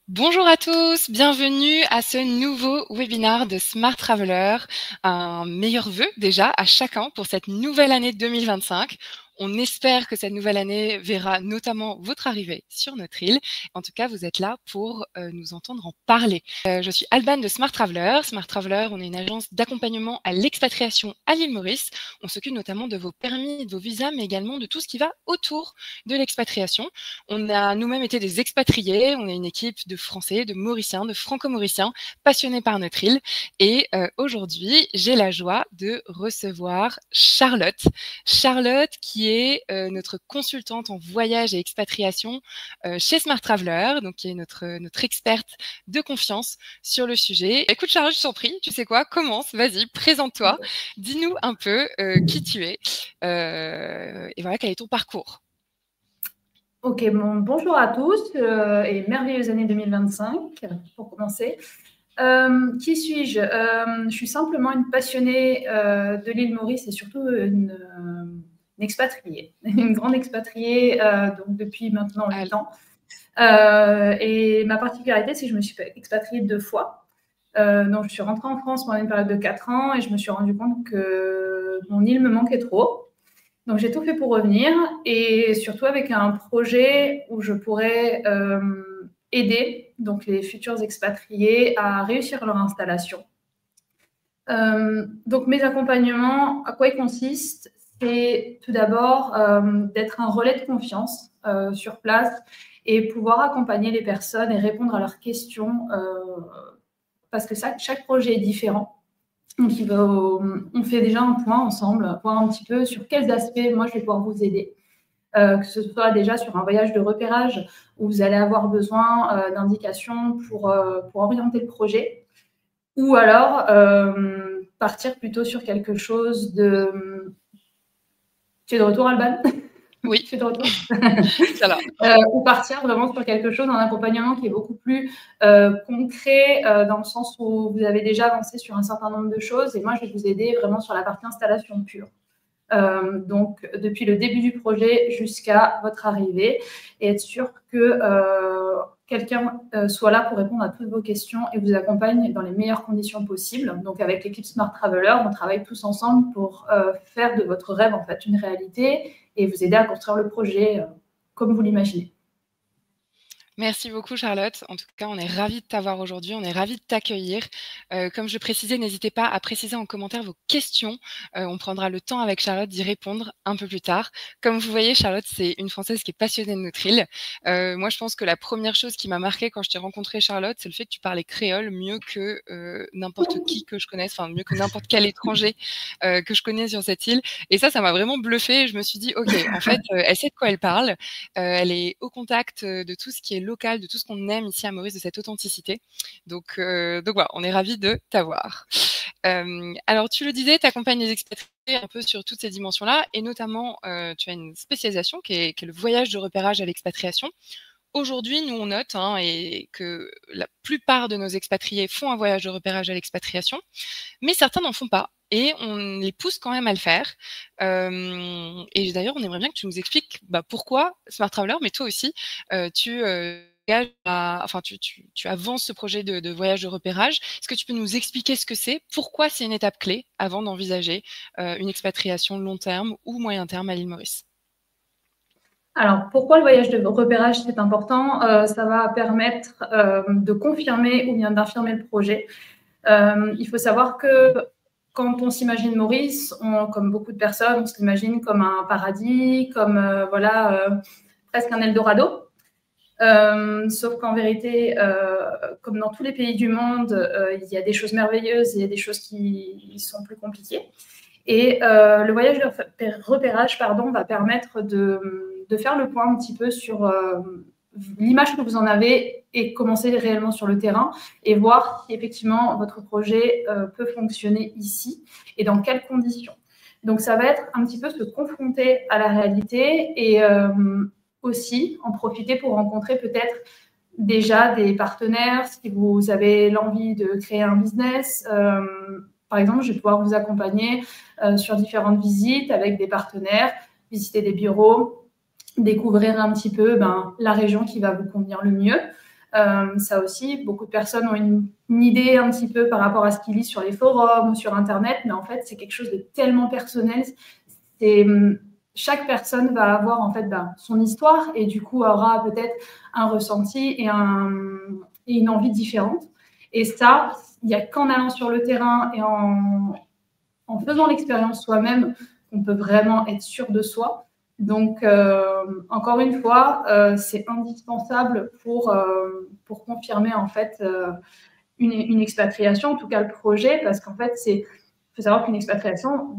Bonjour à tous, bienvenue à ce nouveau webinaire de Smart Traveler. Un meilleur vœu déjà à chacun pour cette nouvelle année 2025. On espère que cette nouvelle année verra notamment votre arrivée sur notre île. En tout cas, vous êtes là pour nous entendre en parler. Je suis Alban de Smart Traveler. Smart Traveler, on est une agence d'accompagnement à l'expatriation à l'île Maurice. On s'occupe notamment de vos permis, de vos visas, mais également de tout ce qui va autour de l'expatriation. On a nous-mêmes été des expatriés. On est une équipe de Français, de Mauriciens, de Franco-Mauriciens passionnés par notre île. Et aujourd'hui, j'ai la joie de recevoir Charlotte. Charlotte qui est notre consultante en voyage et expatriation chez Smart Traveler, donc qui est notre experte de confiance sur le sujet. Écoute Charlotte, je t'en prie, tu sais quoi, commence, vas-y, présente-toi, dis-nous un peu qui tu es et voilà, quel est ton parcours. Ok, bonjour à tous et merveilleuse année 2025 pour commencer. Qui suis-je? Je suis simplement une passionnée de l'île Maurice et surtout une expatriée, une grande expatriée donc depuis maintenant 8 ans. Et ma particularité, c'est que je me suis expatriée 2 fois. Donc, je suis rentrée en France pendant une période de 4 ans et je me suis rendu compte que mon île me manquait trop. Donc, j'ai tout fait pour revenir et surtout avec un projet où je pourrais aider donc les futurs expatriés à réussir leur installation. Donc, mes accompagnements, à quoi ils consistent? C'est tout d'abord d'être un relais de confiance sur place et pouvoir accompagner les personnes et répondre à leurs questions parce que chaque projet est différent. Donc, on fait déjà un point ensemble, voir un petit peu sur quels aspects moi je vais pouvoir vous aider. Que ce soit déjà sur un voyage de repérage où vous allez avoir besoin d'indications pour orienter le projet, ou alors partir plutôt sur quelque chose de... Tu es de retour, Alban? Oui. Tu es de retour. Ça va. Ou partir vraiment sur quelque chose, un accompagnement qui est beaucoup plus concret dans le sens où vous avez déjà avancé sur un certain nombre de choses et moi, je vais vous aider vraiment sur la partie installation pure. Donc, depuis le début du projet jusqu'à votre arrivée et être sûr que quelqu'un soit là pour répondre à toutes vos questions et vous accompagne dans les meilleures conditions possibles. Donc, avec l'équipe Smart Traveler, on travaille tous ensemble pour faire de votre rêve en fait une réalité et vous aider à construire le projet comme vous l'imaginez. Merci beaucoup Charlotte. En tout cas, on est ravis de t'avoir aujourd'hui, on est ravis de t'accueillir. Comme je précisais, n'hésitez pas à préciser en commentaire vos questions. On prendra le temps avec Charlotte d'y répondre un peu plus tard. Comme vous voyez, Charlotte, c'est une Française qui est passionnée de notre île. Moi, je pense que la première chose qui m'a marquée quand je t'ai rencontrée, Charlotte, c'est le fait que tu parlais créole mieux que n'importe qui que je connaisse, enfin mieux que n'importe quel étranger que je connais sur cette île. Et ça m'a vraiment bluffée. Je me suis dit, ok, en fait, elle sait de quoi elle parle. Elle est au contact de tout ce qui est local, de tout ce qu'on aime ici à Maurice, de cette authenticité. Donc voilà, on est ravis de t'avoir. Alors, tu le disais, tu accompagnes les expatriés un peu sur toutes ces dimensions-là, et notamment, tu as une spécialisation qui est le voyage de repérage à l'expatriation. Aujourd'hui, nous, on note et que la plupart de nos expatriés font un voyage de repérage à l'expatriation, mais certains n'en font pas. Et on les pousse quand même à le faire. Et d'ailleurs, on aimerait bien que tu nous expliques pourquoi Smart Traveler, mais toi aussi, tu avances ce projet de voyage de repérage. Est-ce que tu peux nous expliquer ce que c'est? Pourquoi c'est une étape clé avant d'envisager une expatriation long terme ou moyen terme à l'île Maurice? Alors, pourquoi le voyage de repérage, c'est important? Ça va permettre de confirmer ou bien d'infirmer le projet. Il faut savoir que quand on s'imagine Maurice, comme beaucoup de personnes, on s'imagine comme un paradis, comme presque un Eldorado. Sauf qu'en vérité, comme dans tous les pays du monde, il y a des choses merveilleuses et il y a des choses qui sont plus compliquées. Et le voyage de repérage va permettre de faire le point un petit peu sur l'image que vous en avez et commencer réellement sur le terrain et voir si effectivement votre projet peut fonctionner ici et dans quelles conditions. Donc, ça va être un petit peu se confronter à la réalité et aussi en profiter pour rencontrer peut-être déjà des partenaires si vous avez l'envie de créer un business. Par exemple, je vais pouvoir vous accompagner sur différentes visites avec des partenaires, visiter des bureaux, découvrir un petit peu la région qui va vous convenir le mieux. Ça aussi, beaucoup de personnes ont une idée un petit peu par rapport à ce qu'ils lisent sur les forums ou sur Internet, mais en fait, c'est quelque chose de tellement personnel. Chaque personne va avoir en fait son histoire et du coup aura peut-être un ressenti et une envie différente. Et ça, il n'y a qu'en allant sur le terrain et en faisant l'expérience soi-même qu'on peut vraiment être sûr de soi. Donc, encore une fois, c'est indispensable pour confirmer en fait une expatriation, en tout cas le projet, parce qu'en fait, il faut savoir qu'une expatriation,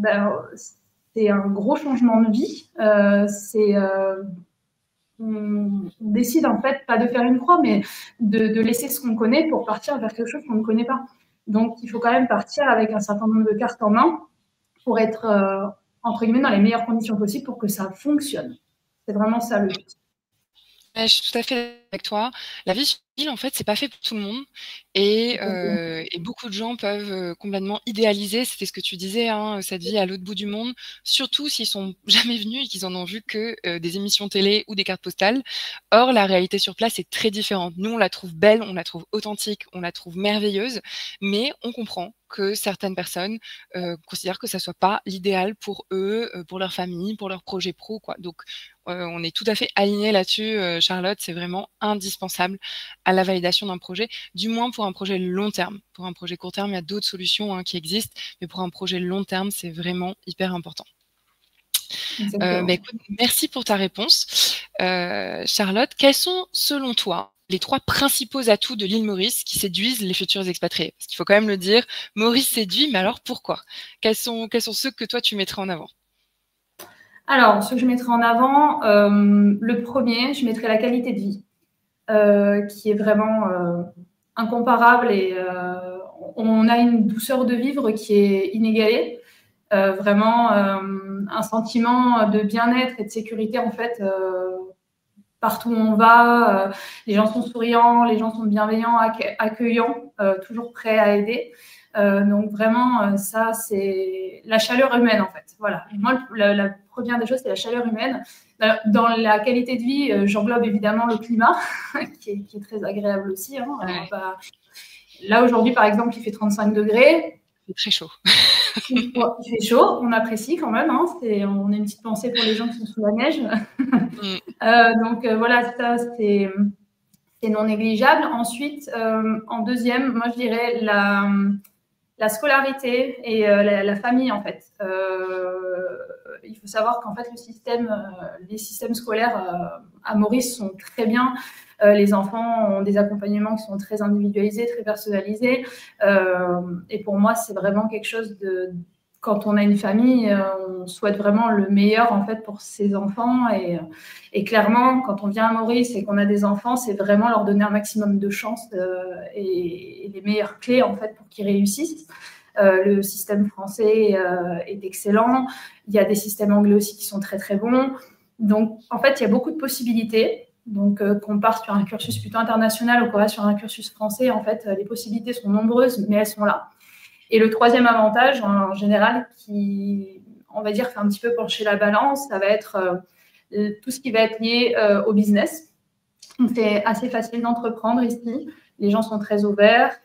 c'est un gros changement de vie. On décide en fait pas de faire une croix, mais de laisser ce qu'on connaît pour partir vers quelque chose qu'on ne connaît pas. Donc, il faut quand même partir avec un certain nombre de cartes en main pour être, entre guillemets, dans les meilleures conditions possibles pour que ça fonctionne. C'est vraiment ça le but. Je suis tout à fait avec toi. La vie sur l'île, en fait, c'est pas fait pour tout le monde et beaucoup de gens peuvent, complètement idéaliser, c'était ce que tu disais, hein, cette vie à l'autre bout du monde, surtout s'ils sont jamais venus et qu'ils en ont vu que, des émissions télé ou des cartes postales. Or, la réalité sur place est très différente. Nous, on la trouve belle, on la trouve authentique, on la trouve merveilleuse, mais on comprend que certaines personnes, considèrent que ça soit pas l'idéal pour eux, pour leur famille, pour leur projet pro, quoi. Donc, on est tout à fait alignés là-dessus, Charlotte, c'est vraiment indispensable à la validation d'un projet, du moins pour un projet long terme. Pour un projet court terme, il y a d'autres solutions, hein, qui existent, mais pour un projet long terme, c'est vraiment hyper important. Écoute, merci pour ta réponse. Charlotte, quels sont, selon toi, les 3 principaux atouts de l'île Maurice qui séduisent les futurs expatriés? Parce qu'il faut quand même le dire, Maurice séduit, mais alors pourquoi? Quels sont ceux que toi, tu mettrais en avant? Alors, ce que je mettrais en avant, le premier, je mettrais la qualité de vie, qui est vraiment incomparable et on a une douceur de vivre qui est inégalée. Vraiment un sentiment de bien-être et de sécurité en fait partout où on va. Les gens sont souriants, les gens sont bienveillants, accueillants, toujours prêts à aider. Donc vraiment, ça, c'est la chaleur humaine, en fait. Voilà. Moi, la première des choses, c'est la chaleur humaine. Dans la qualité de vie, j'englobe évidemment le climat, qui est très agréable aussi. Hein. Ouais. Là, aujourd'hui, par exemple, il fait 35 degrés. C'est très chaud. Il fait chaud, on apprécie quand même. Hein. On a une petite pensée pour les gens qui sont sous la neige. Donc, voilà, ça, c'est non négligeable. Ensuite, en deuxième, moi, je dirais la scolarité et la famille, en fait. Il faut savoir qu'en fait, les systèmes scolaires à Maurice sont très bien. Les enfants ont des accompagnements qui sont très individualisés, très personnalisés. Et pour moi, c'est vraiment quelque chose quand on a une famille, on souhaite vraiment le meilleur en fait pour ses enfants et clairement, quand on vient à Maurice et qu'on a des enfants, c'est vraiment leur donner un maximum de chance et les meilleures clés en fait pour qu'ils réussissent. Le système français est excellent. Il y a des systèmes anglais aussi qui sont très très bons. Donc en fait, il y a beaucoup de possibilités. Donc, qu'on part sur un cursus plutôt international ou qu'on va sur un cursus français, en fait, les possibilités sont nombreuses, mais elles sont là. Et le troisième avantage, en général, qui, on va dire, fait un petit peu pencher la balance, ça va être tout ce qui va être lié au business. C'est assez facile d'entreprendre ici. Les gens sont très ouverts.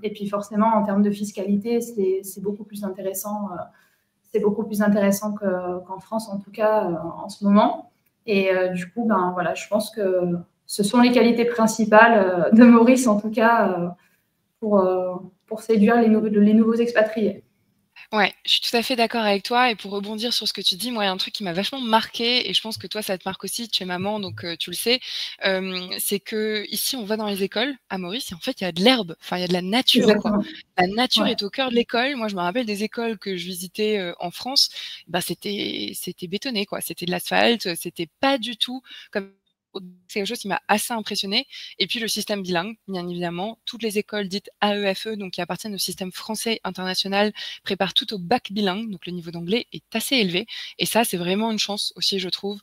Et puis, forcément, en termes de fiscalité, c'est beaucoup plus intéressant. C'est beaucoup plus intéressant qu'en France, en tout cas, en ce moment. Et du coup, voilà, je pense que ce sont les qualités principales de Maurice, en tout cas, pour séduire les nouveaux expatriés. Ouais, je suis tout à fait d'accord avec toi et pour rebondir sur ce que tu dis, moi, il y a un truc qui m'a vachement marqué et je pense que toi, ça te marque aussi, tu es maman, donc tu le sais, c'est qu'ici, on va dans les écoles à Maurice et en fait, il y a de l'herbe, enfin, il y a de la nature, quoi. La nature est au cœur de l'école. Moi, je me rappelle des écoles que je visitais en France, c'était bétonné, quoi. C'était de l'asphalte, c'était pas du tout comme c'est quelque chose qui m'a assez impressionnée. Et puis le système bilingue, bien évidemment. Toutes les écoles dites AEFE, donc qui appartiennent au système français international, préparent tout au bac bilingue. Donc le niveau d'anglais est assez élevé. Et ça, c'est vraiment une chance aussi, je trouve,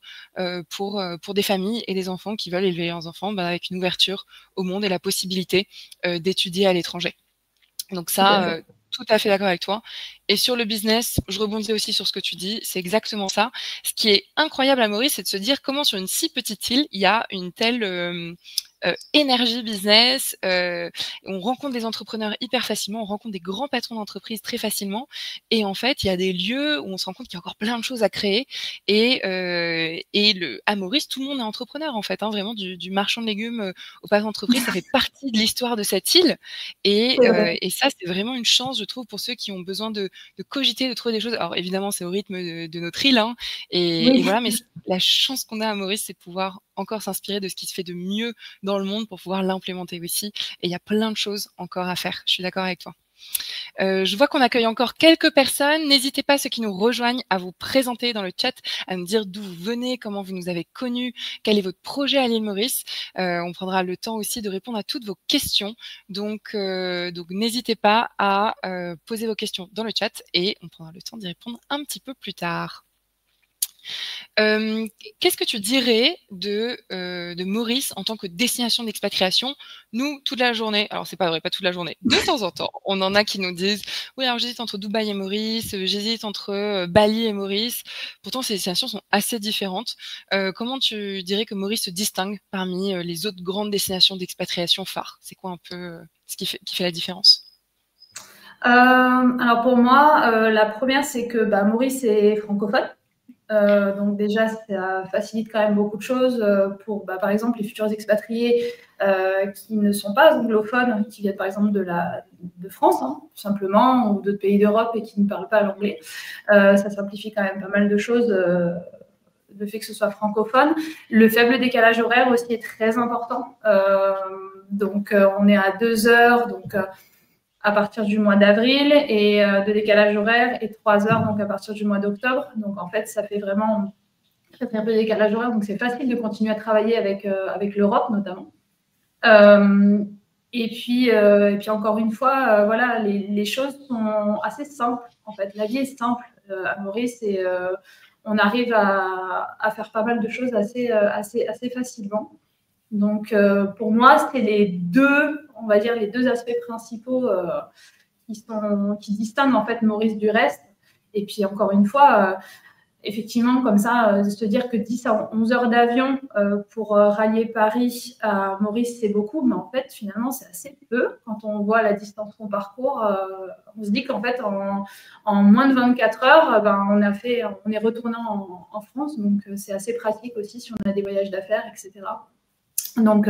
pour des familles et des enfants qui veulent élever leurs enfants avec une ouverture au monde et la possibilité d'étudier à l'étranger. Donc ça, tout à fait d'accord avec toi. Et sur le business, je rebondis aussi sur ce que tu dis, c'est exactement ça. Ce qui est incroyable à Maurice, c'est de se dire comment sur une si petite île, il y a une telle énergie business. On rencontre des entrepreneurs hyper facilement, on rencontre des grands patrons d'entreprise très facilement. Et en fait, il y a des lieux où on se rend compte qu'il y a encore plein de choses à créer. Et à Maurice, tout le monde est entrepreneur en fait, hein, vraiment du marchand de légumes au patron d'entreprise, ça fait partie de l'histoire de cette île. Et ça, c'est vraiment une chance, je trouve, pour ceux qui ont besoin de cogiter, de trouver des choses. Alors évidemment, c'est au rythme de notre île, hein, et voilà, mais la chance qu'on a à Maurice, c'est de pouvoir encore s'inspirer de ce qui se fait de mieux dans le monde pour pouvoir l'implémenter aussi. Et il y a plein de choses encore à faire. Je suis d'accord avec toi. Je vois qu'on accueille encore quelques personnes. N'hésitez pas, ceux qui nous rejoignent, à vous présenter dans le chat, à nous dire d'où vous venez, comment vous nous avez connus, quel est votre projet à l'île Maurice. On prendra le temps aussi de répondre à toutes vos questions. Donc n'hésitez pas à poser vos questions dans le chat et on prendra le temps d'y répondre un petit peu plus tard. Qu'est-ce que tu dirais de Maurice en tant que destination d'expatriation? Nous, toute la journée, alors c'est pas vrai, pas toute la journée, de temps en temps, on en a qui nous disent « Oui, alors j'hésite entre Dubaï et Maurice, j'hésite entre Bali et Maurice. » Pourtant, ces destinations sont assez différentes. Comment tu dirais que Maurice se distingue parmi les autres grandes destinations d'expatriation phares? C'est quoi un peu ce qui fait la différence? Alors pour moi, la première, c'est que Maurice est francophone. Donc déjà, ça facilite quand même beaucoup de choses pour, par exemple, les futurs expatriés qui ne sont pas anglophones, qui viennent par exemple de France, hein, tout simplement, ou d'autres pays d'Europe et qui ne parlent pas l'anglais. Ça simplifie quand même pas mal de choses, le fait que ce soit francophone. Le faible décalage horaire aussi est très important. Donc on est à 2 heures, donc à partir du mois d'avril, et de décalage horaire, et 3 heures donc à partir du mois d'octobre. Donc en fait, ça fait vraiment très peu de décalage horaire, donc c'est facile de continuer à travailler avec l'Europe notamment. Et puis encore une fois, voilà, les choses sont assez simples en fait. La vie est simple à Maurice, et on arrive à faire pas mal de choses assez facilement. Donc, pour moi, c'est on va dire les deux aspects principaux qui distinguent en fait Maurice du reste. Et puis, encore une fois, effectivement, comme ça, se dire que 10 à 11 heures d'avion pour rallier Paris à Maurice, c'est beaucoup, mais en fait, finalement, c'est assez peu. Quand on voit la distance qu'on parcourt, on se dit qu'en fait, en moins de 24 heures, on est retourné en France. Donc, c'est assez pratique aussi si on a des voyages d'affaires, etc. Donc,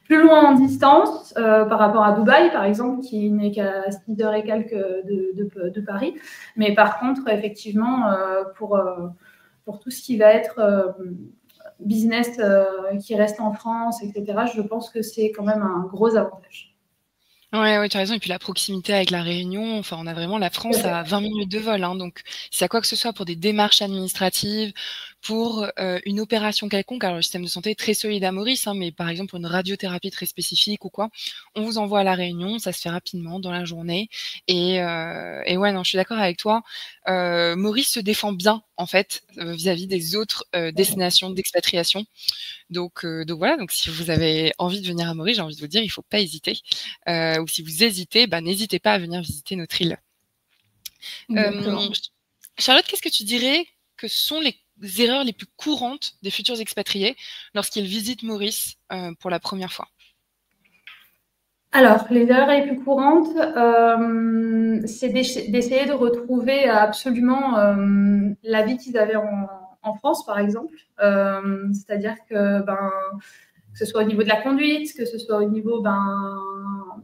plus loin en distance par rapport à Dubaï, par exemple, qui n'est qu'à 6 heures et quelques de Paris. Mais par contre, effectivement, pour tout ce qui va être business qui reste en France, etc., je pense que c'est quand même un gros avantage. Ouais, tu as raison. Et puis la proximité avec la Réunion, enfin, on a vraiment la France à 20 minutes de vol, hein, donc s'il y a quoi que ce soit pour des démarches administratives, pour une opération quelconque, alors le système de santé est très solide à Maurice, hein, mais par exemple pour une radiothérapie très spécifique ou quoi, on vous envoie à la Réunion, ça se fait rapidement dans la journée. Et ouais, non, je suis d'accord avec toi. Maurice se défend bien en fait vis-à-vis des autres destinations d'expatriation. Donc voilà, donc si vous avez envie de venir à Maurice, j'ai envie de vous dire, il faut pas hésiter. Ou si vous hésitez, n'hésitez pas à venir visiter notre île. Charlotte, qu'est-ce que tu dirais que sont les erreurs les plus courantes des futurs expatriés lorsqu'ils visitent Maurice pour la première fois? Alors, les erreurs les plus courantes, c'est d'essayer de retrouver absolument la vie qu'ils avaient en France, par exemple. C'est-à-dire que ce soit au niveau de la conduite, que ce soit au niveau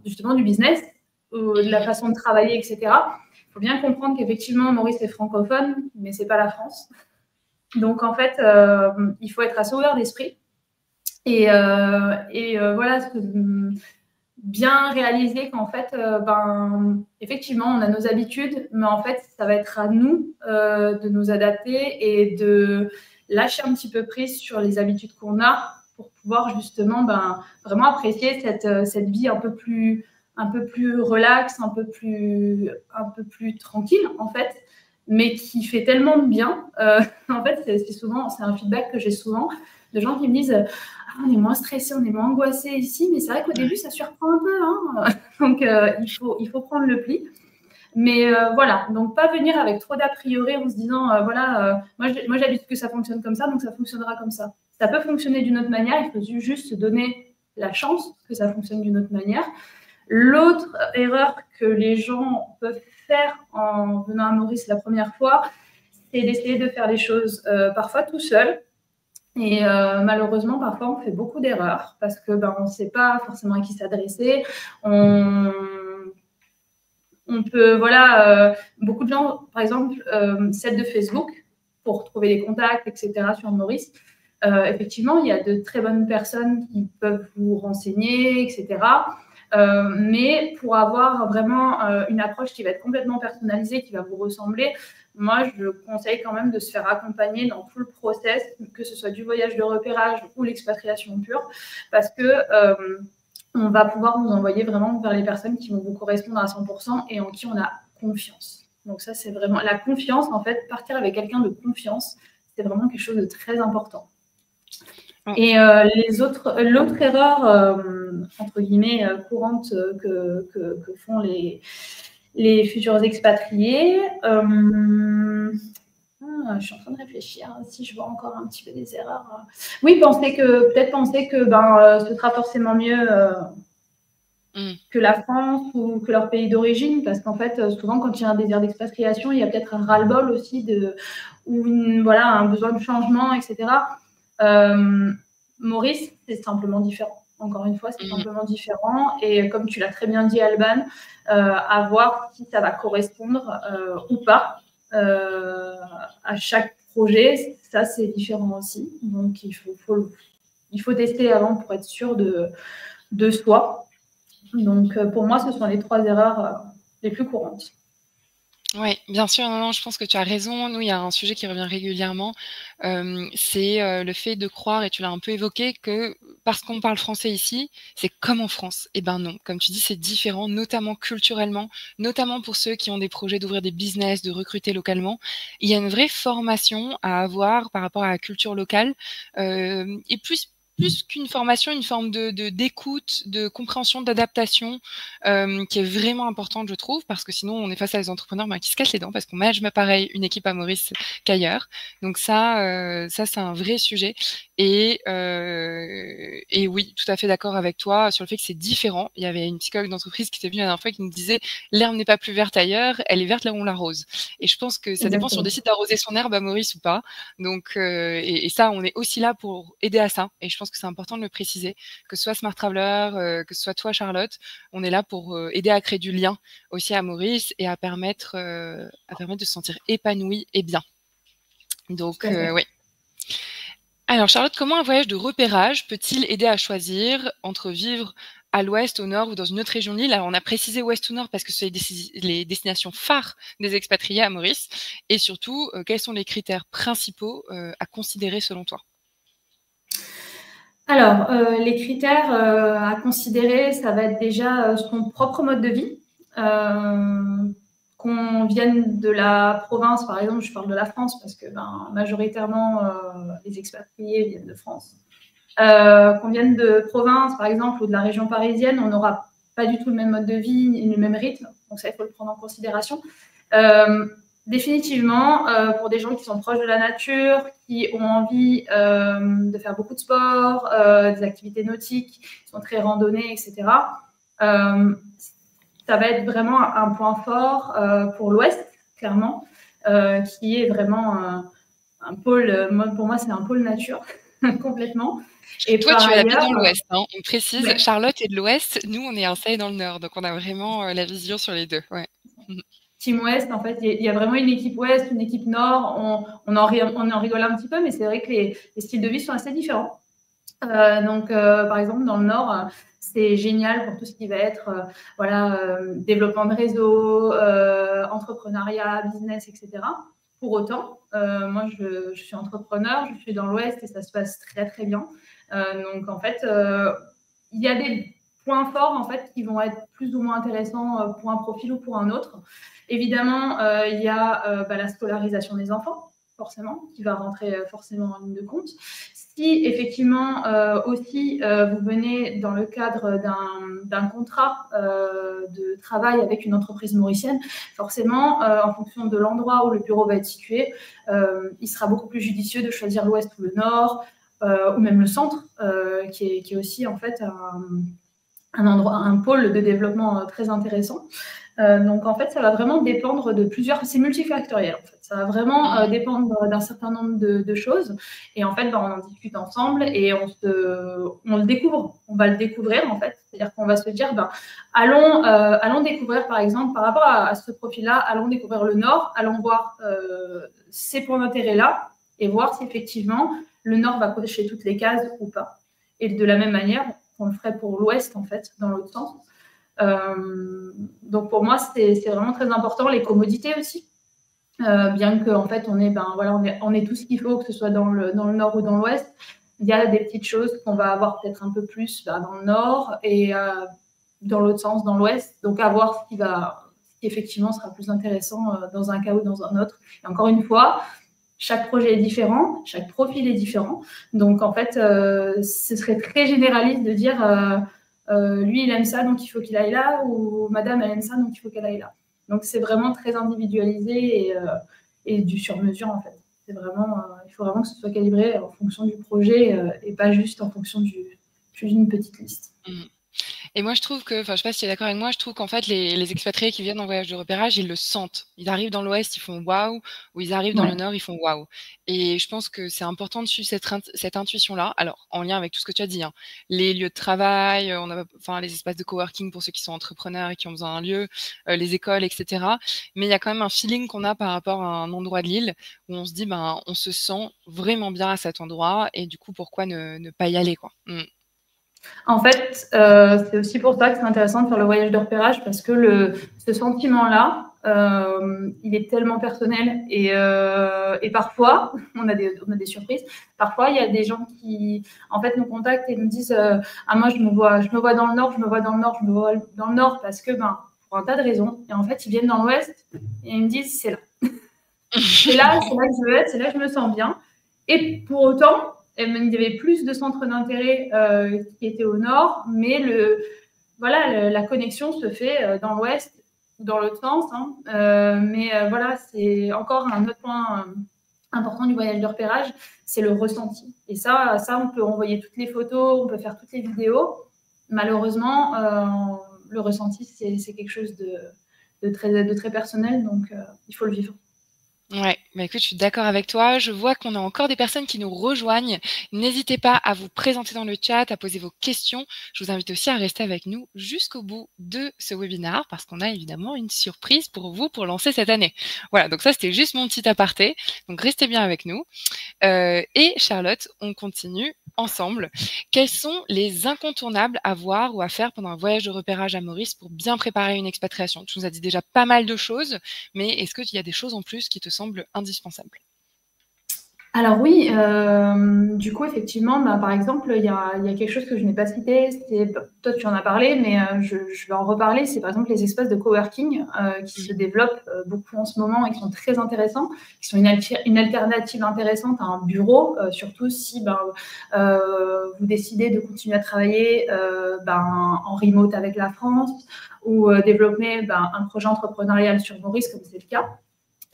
justement du business, ou de la façon de travailler, etc. Il faut bien comprendre qu'effectivement, Maurice est francophone, mais c'est pas la France. Donc, en fait, il faut être assez ouvert d'esprit. Et voilà, bien réaliser qu'en fait, effectivement, on a nos habitudes, mais en fait, ça va être à nous de nous adapter et de lâcher un petit peu prise sur les habitudes qu'on a pour pouvoir justement vraiment apprécier cette vie un peu plus relax, un peu plus tranquille en fait, mais qui fait tellement de bien. En fait, c'est un feedback que j'ai souvent de gens qui me disent on est moins stressé, on est moins angoissé ici, mais c'est vrai qu'au début ça surprend un peu, hein. Donc il faut prendre le pli. Mais voilà, donc pas venir avec trop d'a priori en se disant moi j'ai l'habitude que ça fonctionne comme ça, donc ça fonctionnera comme ça. Ça peut fonctionner d'une autre manière, il faut juste se donner la chance que ça fonctionne d'une autre manière. L'autre erreur que les gens peuvent faire en venant à Maurice la première fois, c'est d'essayer de faire les choses parfois tout seul. Et malheureusement, parfois, on fait beaucoup d'erreurs parce que on ne sait pas forcément à qui s'adresser. On peut, voilà, beaucoup de gens, par exemple, s'aident de Facebook pour trouver des contacts, etc. sur Maurice. Effectivement, il y a de très bonnes personnes qui peuvent vous renseigner, etc. Mais pour avoir vraiment une approche qui va être complètement personnalisée, qui va vous ressembler, moi, je conseille quand même de se faire accompagner dans tout le process, que ce soit du voyage de repérage ou l'expatriation pure, parce que on va pouvoir vous envoyer vraiment vers les personnes qui vont vous correspondre à 100% et en qui on a confiance. Donc ça, c'est vraiment la confiance, en fait, partir avec quelqu'un de confiance, c'est vraiment quelque chose de très important. Et l'autre erreur, entre guillemets, courante que font les futurs expatriés, je suis en train de réfléchir si je vois encore un petit peu des erreurs. Oui, peut-être penser que ce sera forcément mieux que la France ou que leur pays d'origine, parce qu'en fait, souvent, quand il y a un désir d'expatriation, il y a peut-être un ras-le-bol aussi ou un besoin de changement, etc. Maurice, c'est simplement différent. Encore une fois, c'est simplement différent. Et comme tu l'as très bien dit, Alban, à voir si ça va correspondre ou pas à chaque projet. Ça, c'est différent aussi. Donc, il faut tester avant pour être sûr de soi. Donc, pour moi, ce sont les 3 erreurs les plus courantes. Oui, bien sûr, non, je pense que tu as raison. Nous, il y a un sujet qui revient régulièrement, c'est le fait de croire, et tu l'as un peu évoqué, que parce qu'on parle français ici, c'est comme en France. Eh ben non, comme tu dis, c'est différent, notamment culturellement, notamment pour ceux qui ont des projets d'ouvrir des business, de recruter localement. Il y a une vraie formation à avoir par rapport à la culture locale, et plus qu'une formation, une forme d'écoute, de compréhension, d'adaptation, qui est vraiment importante, je trouve, parce que sinon, on est face à des entrepreneurs qui se cassent les dents parce qu'on manage pareil une équipe à Maurice qu'ailleurs. Donc ça, c'est un vrai sujet. Et oui, tout à fait d'accord avec toi sur le fait que c'est différent. Il y avait une psychologue d'entreprise qui était venue la dernière fois qui nous disait « l'herbe n'est pas plus verte ailleurs, elle est verte là où on l'arrose ». Et je pense que ça dépend si on décide d'arroser son herbe à Maurice ou pas. Donc, et ça, on est aussi là pour aider à ça. Et je pense que c'est important de le préciser, que ce soit Smart Traveler, que ce soit toi, Charlotte, on est là pour aider à créer du lien aussi à Maurice et à permettre de se sentir épanoui et bien. Donc, oui. Alors, Charlotte, comment un voyage de repérage peut-il aider à choisir entre vivre à l'ouest, au nord ou dans une autre région de l'île? Alors, on a précisé ouest ou nord parce que c'est les destinations phares des expatriés à Maurice. Et surtout, quels sont les critères principaux à considérer selon toi? Alors, les critères à considérer, ça va être déjà son propre mode de vie. Qu'on vienne de la province, par exemple, je parle de la France parce que majoritairement, les expatriés viennent de France. Qu'on vienne de province, par exemple, ou de la région parisienne, on n'aura pas du tout le même mode de vie, ni le même rythme. Donc ça, il faut le prendre en considération. Définitivement, pour des gens qui sont proches de la nature, qui ont envie de faire beaucoup de sport, des activités nautiques, qui sont très randonnées, etc., ça va être vraiment un point fort pour l'Ouest, clairement, qui est vraiment un pôle, pour moi, c'est un pôle nature, complètement. Et toi, tu habites dans l'Ouest, hein, on précise. Ouais. Charlotte est de l'Ouest, nous, on est installés dans le Nord, donc on a vraiment la vision sur les deux. Ouais. Team Ouest, en fait, il y a vraiment une équipe Ouest, une équipe Nord. On en rigole un petit peu, mais c'est vrai que les styles de vie sont assez différents. Donc, par exemple, dans le Nord, c'est génial pour tout ce qui va être développement de réseau, entrepreneuriat, business, etc. Pour autant, moi, je suis entrepreneur, je suis dans l'Ouest et ça se passe très, très bien. Donc, en fait, il y a des points forts en fait, qui vont être plus ou moins intéressants pour un profil ou pour un autre. Évidemment, il y a la scolarisation des enfants, forcément, qui va rentrer forcément en ligne de compte. Si effectivement aussi vous venez dans le cadre d'un contrat de travail avec une entreprise mauricienne, forcément, en fonction de l'endroit où le bureau va être situé, il sera beaucoup plus judicieux de choisir l'Ouest ou le Nord. ou même le centre, qui est aussi en fait un pôle de développement très intéressant. Donc, en fait, ça va vraiment dépendre de plusieurs... C'est multifactoriel, en fait. Ça va vraiment dépendre d'un certain nombre de choses. Et en fait, on en discute ensemble et on le découvre. On va le découvrir, en fait. C'est-à-dire qu'on va se dire, allons découvrir, par exemple, par rapport à ce profil-là, allons découvrir le Nord, allons voir ces points d'intérêt-là et voir si, effectivement, le Nord va cocher toutes les cases ou pas. Et de la même manière, on le ferait pour l'Ouest, en fait, dans l'autre sens. Donc pour moi c'est vraiment très important, les commodités aussi, bien que en fait on ait tout ce qu'il faut, que ce soit dans le Nord ou dans l'Ouest. Il y a des petites choses qu'on va avoir peut-être un peu plus dans le Nord et dans l'autre sens dans l'Ouest, donc à voir ce qui effectivement sera plus intéressant dans un cas ou dans un autre. Et encore une fois, chaque projet est différent, chaque profil est différent, donc en fait ce serait très généraliste de dire lui, il aime ça, donc il faut qu'il aille là, ou madame, elle aime ça, donc il faut qu'elle aille là. Donc, c'est vraiment très individualisé et du sur-mesure, en fait. C'est vraiment, il faut vraiment que ce soit calibré en fonction du projet et pas juste en fonction d'une petite liste. Et moi, je trouve que, enfin, je sais pas si tu es d'accord avec moi, je trouve qu'en fait, les expatriés qui viennent en voyage de repérage, ils le sentent. Ils arrivent dans l'Ouest, ils font waouh, ou ils arrivent dans le Nord, ils font waouh. Et je pense que c'est important de suivre cette intuition-là. Alors, en lien avec tout ce que tu as dit, hein. Les lieux de travail, les espaces de coworking pour ceux qui sont entrepreneurs et qui ont besoin d'un lieu, les écoles, etc. Mais il y a quand même un feeling qu'on a par rapport à un endroit de l'île où on se dit, on se sent vraiment bien à cet endroit et du coup, pourquoi ne pas y aller, quoi. En fait, c'est aussi pour ça que c'est intéressant de faire le voyage de repérage parce que ce sentiment-là, il est tellement personnel et parfois, on a des surprises. Parfois, il y a des gens qui, en fait, nous contactent et nous disent moi, je me vois dans le Nord, je me vois dans le Nord, je me vois dans le Nord parce que, pour un tas de raisons. Et en fait, ils viennent dans l'Ouest et ils me disent c'est là. C'est là que je veux être, c'est là que je me sens bien. Et pour autant, il y avait plus de centres d'intérêt qui étaient au nord, mais la connexion se fait dans l'ouest, dans l'autre sens. Voilà, c'est encore un autre point important du voyage de repérage, c'est le ressenti. Et ça, on peut envoyer toutes les photos, on peut faire toutes les vidéos. Malheureusement, le ressenti, c'est quelque chose de très personnel, donc il faut le vivre. Ouais, écoute, je suis d'accord avec toi. Je vois qu'on a encore des personnes qui nous rejoignent. N'hésitez pas à vous présenter dans le chat, à poser vos questions. Je vous invite aussi à rester avec nous jusqu'au bout de ce webinaire parce qu'on a évidemment une surprise pour vous pour lancer cette année. Voilà, donc ça, c'était juste mon petit aparté. Donc, restez bien avec nous. Et Charlotte, on continue ensemble. Quels sont les incontournables à voir ou à faire pendant un voyage de repérage à Maurice pour bien préparer une expatriation? Tu nous as dit déjà pas mal de choses, mais est-ce qu'il y a des choses en plus qui te semblent indispensables? Alors oui, du coup, effectivement, par exemple, il y a quelque chose que je n'ai pas cité, toi tu en as parlé, mais je vais en reparler, c'est par exemple les espaces de coworking qui se développent beaucoup en ce moment et qui sont très intéressants, qui sont une alternative intéressante à un bureau, surtout si vous décidez de continuer à travailler en remote avec la France ou développer un projet entrepreneurial sur Maurice, comme c'est le cas.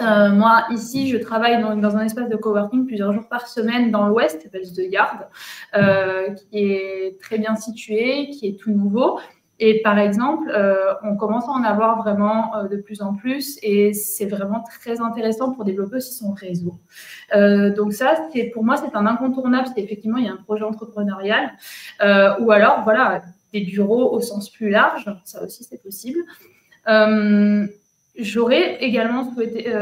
Moi, ici, je travaille dans un espace de coworking plusieurs jours par semaine dans l'Ouest, qui s'appelle The Yard, qui est très bien situé, qui est tout nouveau. Et par exemple, on commence à en avoir vraiment de plus en plus et c'est vraiment très intéressant pour développer aussi son réseau. Donc ça, pour moi, c'est un incontournable. C'est effectivement, il y a un projet entrepreneurial ou alors, voilà, des bureaux au sens plus large. Ça aussi, c'est possible. J'aurais également souhaité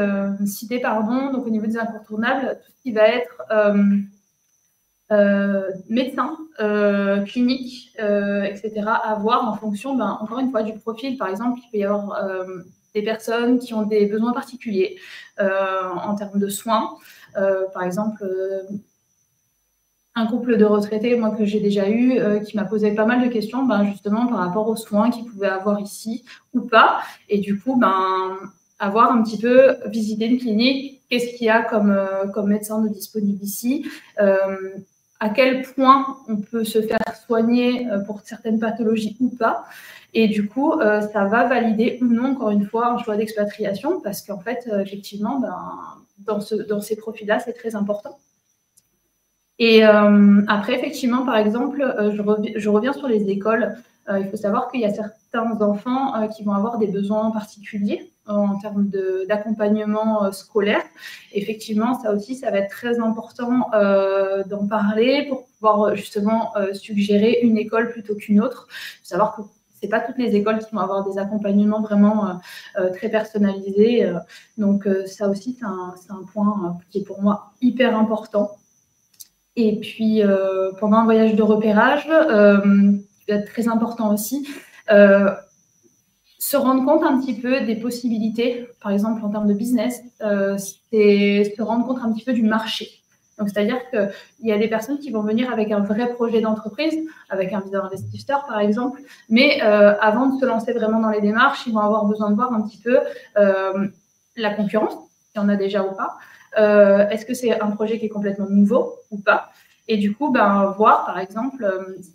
citer, donc au niveau des incontournables, tout ce qui va être médecin, clinique, etc., à voir en fonction, encore une fois, du profil. Par exemple, il peut y avoir des personnes qui ont des besoins particuliers en termes de soins. Par exemple, un couple de retraités, moi, que j'ai déjà eu, qui m'a posé pas mal de questions, justement, par rapport aux soins qu'ils pouvaient avoir ici ou pas. Et du coup, avoir un petit peu visité une clinique, qu'est-ce qu'il y a comme médecin de disponible ici, à quel point on peut se faire soigner pour certaines pathologies ou pas. Et du coup, ça va valider ou non, encore une fois, un choix d'expatriation, parce qu'en fait, effectivement, dans ces profils-là, c'est très important. Et après, effectivement, par exemple, je reviens sur les écoles. Il faut savoir qu'il y a certains enfants qui vont avoir des besoins particuliers en termes d'accompagnement scolaire. Effectivement, ça aussi, ça va être très important d'en parler pour pouvoir justement suggérer une école plutôt qu'une autre. Il faut savoir que ce n'est pas toutes les écoles qui vont avoir des accompagnements vraiment très personnalisés. Donc, ça aussi, c'est un point qui est pour moi hyper important. Et puis, pendant un voyage de repérage, qui va être très important aussi, se rendre compte un petit peu des possibilités, par exemple en termes de business, c'est se rendre compte un petit peu du marché. Donc, c'est-à-dire qu'il y a des personnes qui vont venir avec un vrai projet d'entreprise, avec un visa investisseur, par exemple, mais avant de se lancer vraiment dans les démarches, ils vont avoir besoin de voir un petit peu la concurrence, s'il y en a déjà ou pas. Est-ce que c'est un projet qui est complètement nouveau ou pas? Et du coup, voir, par exemple,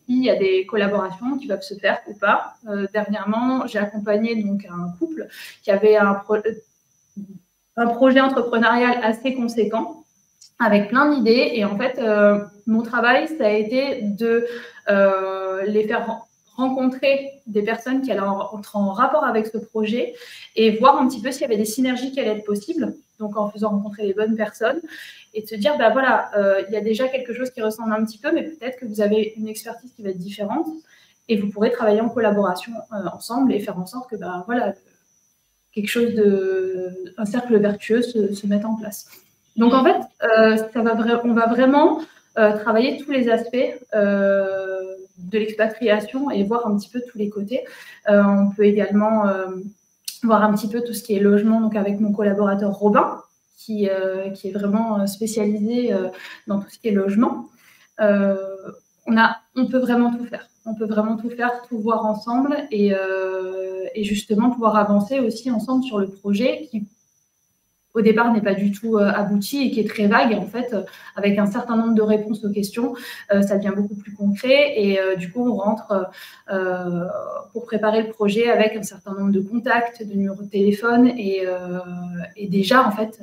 s'il y a des collaborations qui peuvent se faire ou pas. Dernièrement, j'ai accompagné donc un couple qui avait un projet entrepreneurial assez conséquent, avec plein d'idées. Et en fait, mon travail, ça a été de les faire rencontrer des personnes qui allaient entrer en rapport avec ce projet et voir un petit peu s'il y avait des synergies qui allaient être possibles, donc en faisant rencontrer les bonnes personnes, et de se dire, voilà, il y a déjà quelque chose qui ressemble un petit peu, mais peut-être que vous avez une expertise qui va être différente, et vous pourrez travailler en collaboration ensemble et faire en sorte que, voilà, quelque chose un cercle vertueux se mette en place. Donc, en fait, on va vraiment travailler tous les aspects de l'expatriation et voir un petit peu tous les côtés. On peut également voir un petit peu tout ce qui est logement, donc avec mon collaborateur Robin, qui est vraiment spécialisé dans tout ce qui est logement. On peut vraiment tout faire. On peut vraiment tout faire, tout voir ensemble et justement pouvoir avancer aussi ensemble sur le projet qui, au départ, n'est pas du tout abouti et qui est très vague. En fait, avec un certain nombre de réponses aux questions, ça devient beaucoup plus concret. Et du coup, on rentre pour préparer le projet avec un certain nombre de contacts, de numéros de téléphone et déjà, en fait,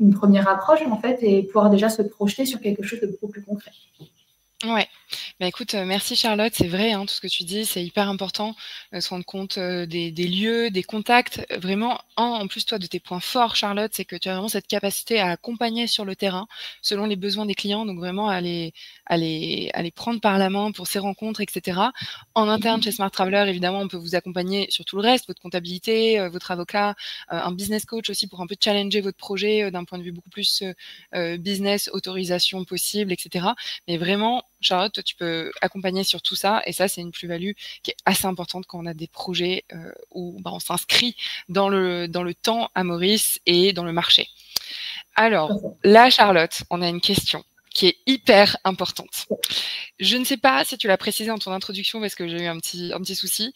une première approche, en fait, et pouvoir déjà se projeter sur quelque chose de beaucoup plus concret. Ouais. Écoute, merci Charlotte, c'est vrai, hein, tout ce que tu dis, c'est hyper important, se rendre compte des lieux, des contacts. Vraiment, en plus, toi, de tes points forts, Charlotte, c'est que tu as vraiment cette capacité à accompagner sur le terrain, selon les besoins des clients, donc vraiment à les prendre par la main pour ces rencontres, etc. En interne, chez Smart Traveler, évidemment, on peut vous accompagner sur tout le reste, votre comptabilité, votre avocat, un business coach aussi pour un peu challenger votre projet d'un point de vue beaucoup plus business, autorisation possible, etc. Mais vraiment, Charlotte, toi, tu peux accompagner sur tout ça. Et ça, c'est une plus-value qui est assez importante quand on a des projets où on s'inscrit dans le temps à Maurice et dans le marché. Alors, là, Charlotte, on a une question qui est hyper importante. Je ne sais pas si tu l'as précisé dans ton introduction parce que j'ai eu un petit souci,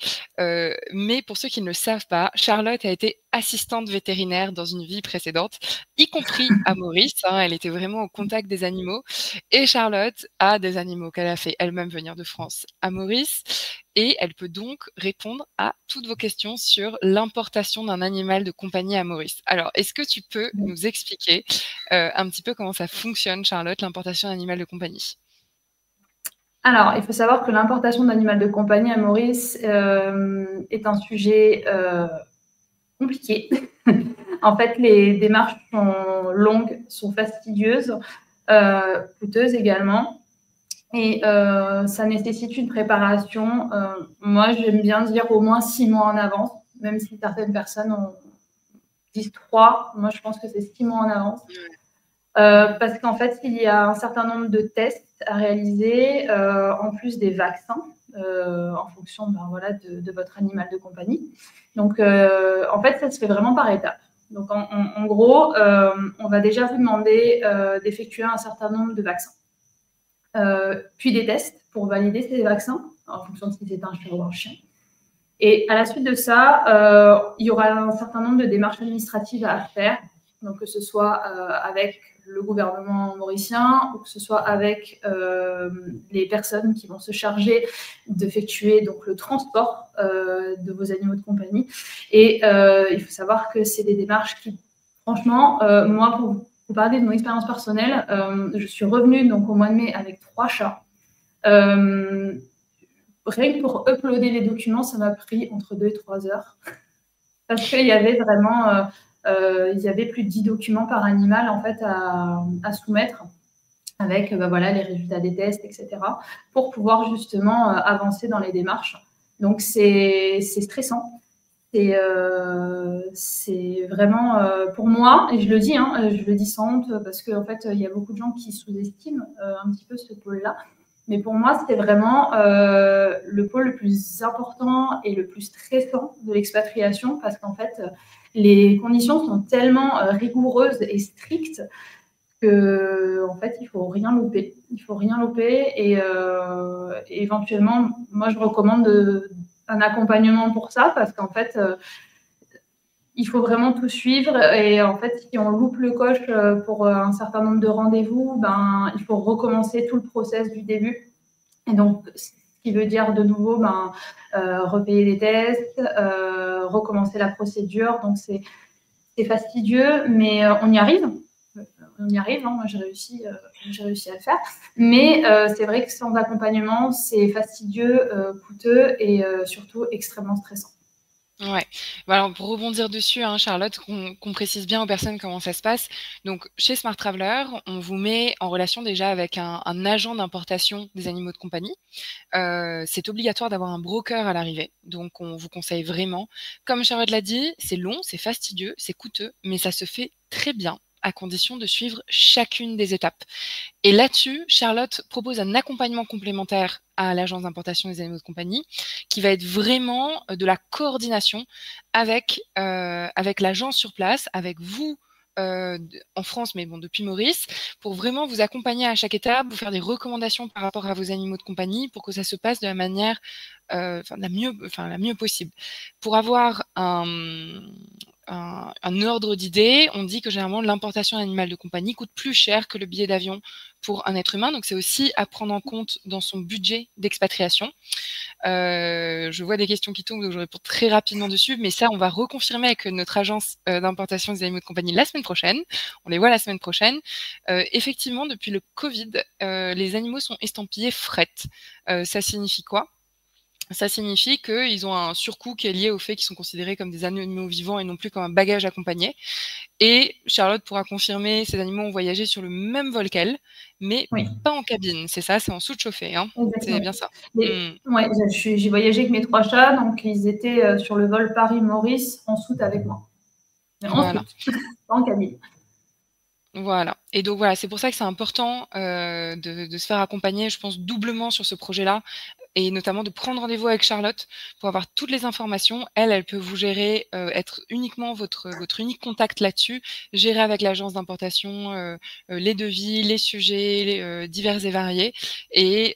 mais pour ceux qui ne le savent pas, Charlotte a été assistante vétérinaire dans une vie précédente, y compris à Maurice. Hein, elle était vraiment au contact des animaux. Et Charlotte a des animaux qu'elle a fait elle-même venir de France à Maurice. Et elle peut donc répondre à toutes vos questions sur l'importation d'un animal de compagnie à Maurice. Alors, est-ce que tu peux nous expliquer un petit peu comment ça fonctionne, Charlotte, l'importation d'un animal de compagnie ? Alors, il faut savoir que l'importation d'animal de compagnie à Maurice est un sujet compliqué. En fait, les démarches sont longues, sont fastidieuses, coûteuses également. Et ça nécessite une préparation. Moi, j'aime bien dire au moins 6 mois en avance, même si certaines personnes disent 3. Moi, je pense que c'est 6 mois en avance. Parce qu'en fait, il y a un certain nombre de tests à réaliser, en plus des vaccins, en fonction de votre animal de compagnie. Donc, en fait, ça se fait vraiment par étapes. Donc, en gros, on va déjà vous demander d'effectuer un certain nombre de vaccins. Puis des tests pour valider ces vaccins, en fonction de si c'est un chien ou un chien. Et à la suite de ça, il y aura un certain nombre de démarches administratives à faire, donc que ce soit avec le gouvernement mauricien ou que ce soit avec les personnes qui vont se charger d'effectuer donc le transport de vos animaux de compagnie. Et il faut savoir que c'est des démarches qui, franchement, moi, vous parler de mon expérience personnelle. Je suis revenue donc au mois de mai avec 3 chats. Rien que pour uploader les documents, ça m'a pris entre 2 et 3 heures. Parce qu'il y avait vraiment, il y avait plus de 10 documents par animal en fait à soumettre avec voilà, les résultats des tests, etc. pour pouvoir justement avancer dans les démarches. Donc c'est stressant. C'est vraiment pour moi, et je le dis, hein, je le dis sans honte, parce qu'en fait, il y a beaucoup de gens qui sous-estiment un petit peu ce pôle-là. Mais pour moi, c'était vraiment le pôle le plus important et le plus stressant de l'expatriation, parce qu'en fait, les conditions sont tellement rigoureuses et strictes que, en fait, il faut rien louper. Il faut rien louper, et éventuellement, moi, je recommande un accompagnement pour ça, parce qu'en fait, il faut vraiment tout suivre. Et en fait, si on loupe le coche pour un certain nombre de rendez-vous, ben, il faut recommencer tout le process du début. Et donc, ce qui veut dire de nouveau repayer les tests, recommencer la procédure. Donc, c'est fastidieux, mais on y arrive. On y arrive, hein. Moi j'ai réussi à le faire. Mais c'est vrai que sans accompagnement, c'est fastidieux, coûteux et surtout extrêmement stressant. Ouais. Alors pour rebondir dessus, hein, Charlotte, qu'on précise bien aux personnes comment ça se passe. Donc chez Smart Traveler, on vous met en relation déjà avec un agent d'importation des animaux de compagnie. C'est obligatoire d'avoir un broker à l'arrivée. Donc on vous conseille vraiment. Comme Charlotte l'a dit, c'est long, c'est fastidieux, c'est coûteux, mais ça se fait très bien à condition de suivre chacune des étapes. Et là-dessus, Charlotte propose un accompagnement complémentaire à l'agence d'importation des animaux de compagnie, qui va être vraiment de la coordination avec l'agence sur place, avec vous en France, mais bon, depuis Maurice, pour vraiment vous accompagner à chaque étape, vous faire des recommandations par rapport à vos animaux de compagnie pour que ça se passe de la manière la mieux possible. Pour avoir un ordre d'idée, on dit que généralement l'importation d'animal de compagnie coûte plus cher que le billet d'avion pour un être humain, donc c'est aussi à prendre en compte dans son budget d'expatriation. Je vois des questions qui tombent, donc je réponds très rapidement dessus, mais ça, on va reconfirmer avec notre agence d'importation des animaux de compagnie la semaine prochaine. On les voit la semaine prochaine. Effectivement, depuis le Covid, les animaux sont estampillés fret. Ça signifie quoi ? Ça signifie qu'ils ont un surcoût qui est lié au fait qu'ils sont considérés comme des animaux vivants et non plus comme un bagage accompagné. Et Charlotte pourra confirmer, ces animaux ont voyagé sur le même vol qu'elle, mais pas en cabine. C'est ça, c'est en soute chauffée. Hein. C'est bien ça. Ouais, j'ai voyagé avec mes 3 chats, donc ils étaient sur le vol Paris-Maurice en soute avec moi. Mais en soute, pas en cabine. Voilà. Et donc voilà, c'est pour ça que c'est important de se faire accompagner, je pense, doublement sur ce projet-là, et notamment de prendre rendez-vous avec Charlotte pour avoir toutes les informations. Elle peut vous gérer, être uniquement votre unique contact là-dessus, gérer avec l'agence d'importation les devis, les sujets divers et variés, et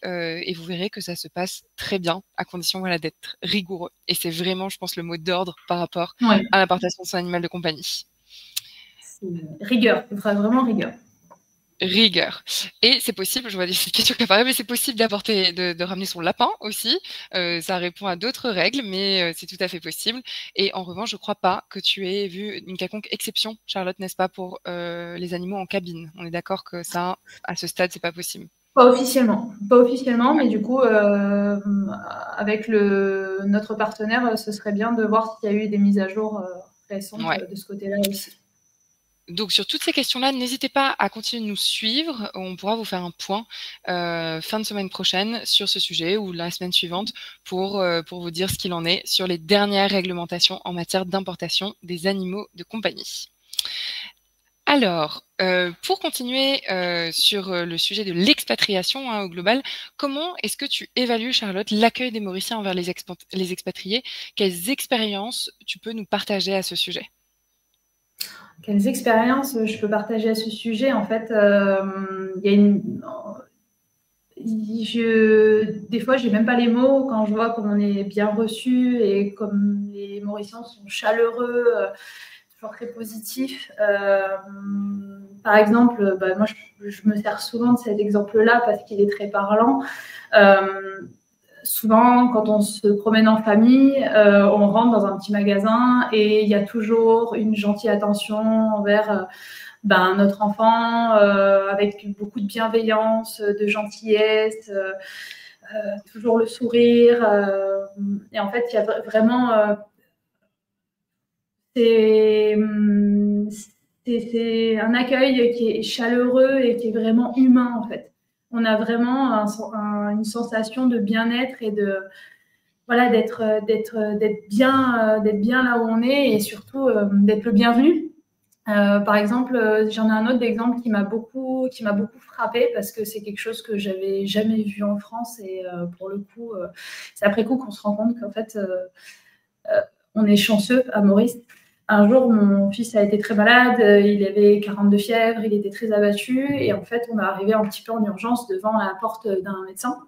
vous verrez que ça se passe très bien, à condition voilà, d'être rigoureux. Et c'est vraiment, je pense, le mot d'ordre par rapport à l'importation de son animal de compagnie. Rigueur, il faudra vraiment rigueur. Rigueur. Et c'est possible, je vois des questions qui apparaissent, mais c'est possible de ramener son lapin aussi. Ça répond à d'autres règles, mais c'est tout à fait possible. Et en revanche, je ne crois pas que tu aies vu une quelconque exception, Charlotte, n'est-ce pas, pour les animaux en cabine. On est d'accord que ça, à ce stade, c'est pas possible. Pas officiellement, mais du coup, avec notre partenaire, ce serait bien de voir s'il y a eu des mises à jour récentes de ce côté-là aussi. Donc, sur toutes ces questions-là, n'hésitez pas à continuer de nous suivre. On pourra vous faire un point fin de semaine prochaine sur ce sujet ou la semaine suivante pour vous dire ce qu'il en est sur les dernières réglementations en matière d'importation des animaux de compagnie. Alors, pour continuer sur le sujet de l'expatriation au global, comment est-ce que tu évalues, Charlotte, l'accueil des Mauriciens envers les expatriés? Quelles expériences tu peux nous partager à ce sujet? Quelles expériences je peux partager à ce sujet? En fait, des fois, j'ai même pas les mots quand je vois comme on est bien reçu et comme les Mauriciens sont chaleureux, toujours très positifs. Par exemple, moi, je me sers souvent de cet exemple-là parce qu'il est très parlant. Souvent, quand on se promène en famille, on rentre dans un petit magasin et il y a toujours une gentille attention envers notre enfant avec beaucoup de bienveillance, de gentillesse, toujours le sourire. Et en fait, il y a vraiment... c'est un accueil qui est chaleureux et qui est vraiment humain, en fait. On a vraiment une sensation de bien-être et de voilà d'être bien là où on est et surtout d'être le bienvenu. Par exemple, j'en ai un autre exemple qui m'a beaucoup frappé parce que c'est quelque chose que j'avais jamais vu en France et pour le coup, c'est après coup qu'on se rend compte qu'en fait, on est chanceux à Maurice. Un jour, mon fils a été très malade, il avait 42 fièvre, il était très abattu et en fait, on est arrivé un petit peu en urgence devant la porte d'un médecin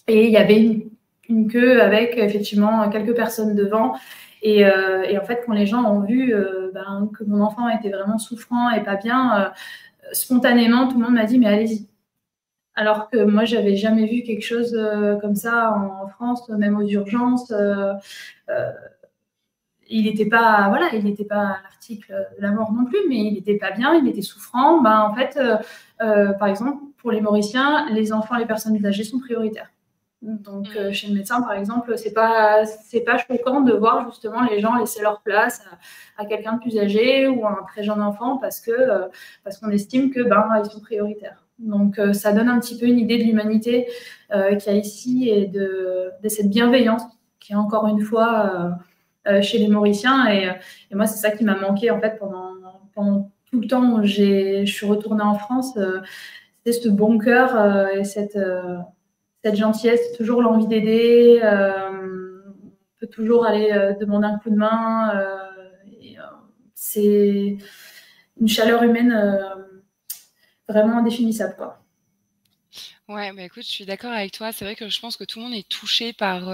et il y avait une queue avec effectivement quelques personnes devant. Et en fait, quand les gens ont vu que mon enfant était vraiment souffrant et pas bien, spontanément, tout le monde m'a dit mais allez-y. Alors que moi, j'avais jamais vu quelque chose comme ça en France, même aux urgences. Il n'était pas, voilà, il n'était pas à l'article de la mort non plus, mais il n'était pas bien, il était souffrant. En fait, par exemple, pour les Mauriciens, les enfants et les personnes âgées sont prioritaires. Donc, chez le médecin, par exemple, c'est pas choquant de voir justement les gens laisser leur place à quelqu'un de plus âgé ou à un très jeune enfant parce qu'on estime que ils sont prioritaires. Donc, ça donne un petit peu une idée de l'humanité qu'il y a ici et de cette bienveillance qui est encore une fois chez les Mauriciens. Et moi, c'est ça qui m'a manqué en fait pendant tout le temps où je suis retournée en France. C'était ce bon cœur et cette gentillesse, toujours l'envie d'aider. On peut toujours aller demander un coup de main. C'est une chaleur humaine vraiment indéfinissable, quoi. Ouais, bah écoute, je suis d'accord avec toi. C'est vrai que je pense que tout le monde est touché par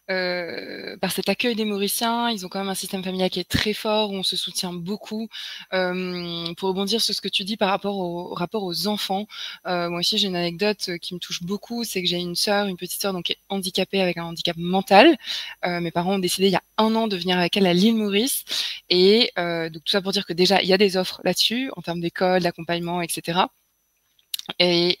cet accueil des Mauriciens. Ils ont quand même un système familial qui est très fort, où on se soutient beaucoup. Pour rebondir sur ce que tu dis par rapport au rapport aux enfants, moi aussi j'ai une anecdote qui me touche beaucoup, c'est que j'ai une petite sœur donc qui est handicapée avec un handicap mental. Mes parents ont décidé il y a 1 an de venir avec elle à l'île Maurice. Et donc tout ça pour dire que déjà il y a des offres là-dessus en termes d'école, d'accompagnement, etc. Et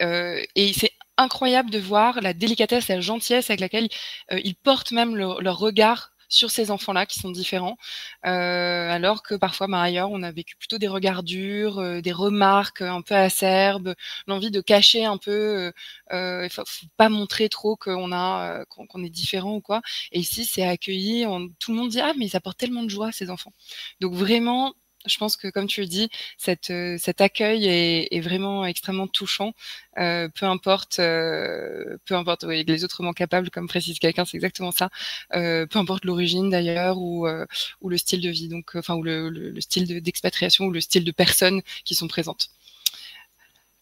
c'est incroyable de voir la délicatesse, la gentillesse avec laquelle ils portent même leur regard sur ces enfants-là qui sont différents, alors que parfois, ailleurs, on a vécu plutôt des regards durs, des remarques un peu acerbes, l'envie de cacher un peu, faut pas montrer trop qu'on est différent ou quoi. Et ici, c'est accueilli, tout le monde dit: «Ah mais ils apportent tellement de joie ces enfants». Donc vraiment, je pense que comme tu le dis, cet accueil est vraiment extrêmement touchant. Peu importe, oui, les autres manquent capables, comme précise quelqu'un, c'est exactement ça. Peu importe l'origine d'ailleurs ou le style de vie, donc ou le style d'expatriation ou le style de personnes qui sont présentes.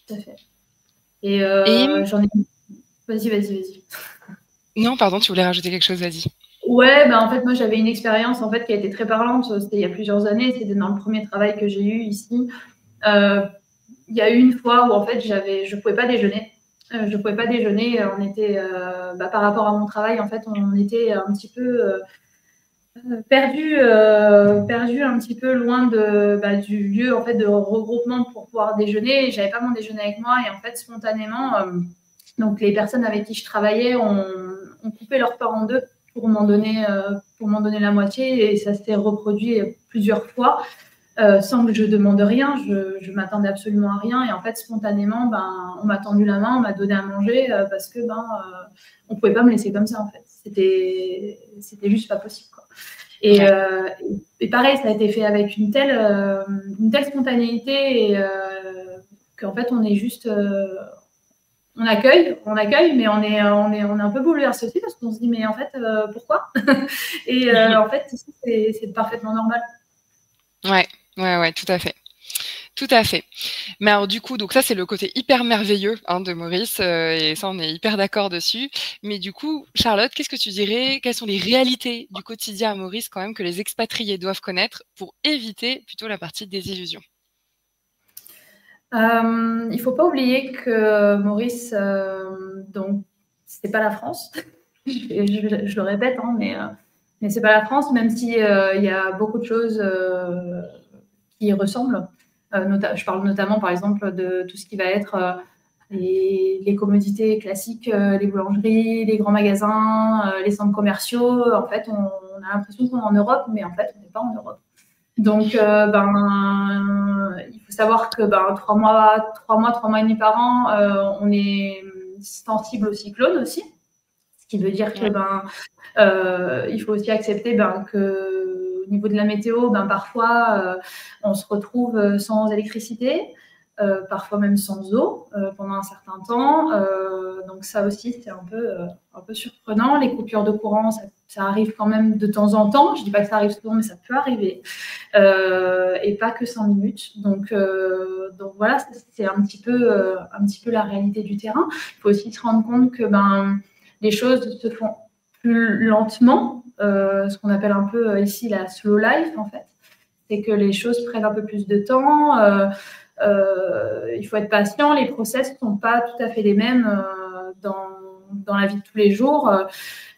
Tout à fait. Et j'en ai. Vas-y. Non, pardon, tu voulais rajouter quelque chose, vas-y. Ouais, en fait, moi, j'avais une expérience en fait qui a été très parlante. C'était il y a plusieurs années. C'était dans le premier travail que j'ai eu ici. Il y a eu une fois où en fait, je pouvais pas déjeuner. Je pouvais pas déjeuner. On était, par rapport à mon travail, en fait, on était un petit peu perdu un petit peu loin du lieu en fait de regroupement pour pouvoir déjeuner. J'avais pas mon déjeuner avec moi et en fait, spontanément, donc les personnes avec qui je travaillais ont coupé leur repas en deux pour m'en donner la moitié et ça s'est reproduit plusieurs fois sans que je demande rien. Je m'attendais absolument à rien et en fait spontanément, on m'a tendu la main, on m'a donné à manger parce que on pouvait pas me laisser comme ça en fait. C'était juste pas possible, quoi. Et, et pareil, ça a été fait avec une telle spontanéité et qu'en fait on est juste on accueille, mais on est un peu bouleversé aussi parce qu'on se dit mais en fait pourquoi et en fait c'est parfaitement normal. Ouais, tout à fait. Tout à fait. Mais alors du coup, donc ça c'est le côté hyper merveilleux de Maurice et ça on est hyper d'accord dessus. Mais du coup, Charlotte, qu'est-ce que tu dirais? Quelles sont les réalités du quotidien à Maurice quand même que les expatriés doivent connaître pour éviter plutôt la partie désillusion? Il faut pas oublier que Maurice, donc c'est pas la France. je le répète, mais c'est pas la France, même si il y a beaucoup de choses qui y ressemblent. Je parle notamment, par exemple, de tout ce qui va être les commodités classiques, les boulangeries, les grands magasins, les centres commerciaux. En fait, on a l'impression qu'on est en Europe, mais en fait, on n'est pas en Europe. Donc, il faut savoir que 3 mois et demi par an, on est sensible aux cyclones aussi. Ce qui veut dire que il faut aussi accepter que au niveau de la météo, parfois on se retrouve sans électricité, parfois même sans eau pendant un certain temps. Donc ça aussi, c'est un peu surprenant. Les coupures de courant, ça arrive quand même de temps en temps. Je ne dis pas que ça arrive souvent, mais ça peut arriver. Et pas que 5 minutes. Donc voilà, c'est un petit peu la réalité du terrain. Il faut aussi se rendre compte que les choses se font plus lentement, ce qu'on appelle un peu ici la slow life, en fait. C'est que les choses prennent un peu plus de temps. Il faut être patient. Les process ne sont pas tout à fait les mêmes dans la vie de tous les jours.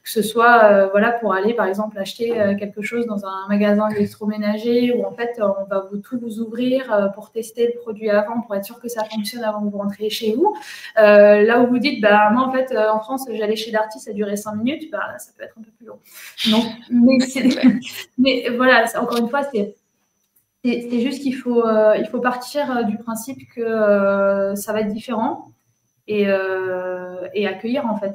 Que ce soit pour aller, par exemple, acheter quelque chose dans un magasin électroménager où, en fait, on va tout vous ouvrir pour tester le produit avant, pour être sûr que ça fonctionne avant que vous rentriez chez vous. Là où vous dites, moi, en fait, en France, j'allais chez Darty, ça durait 5 minutes, là, ça peut être un peu plus long. Donc, mais voilà, encore une fois, c'est juste qu'il faut partir du principe que ça va être différent. Et accueillir en fait.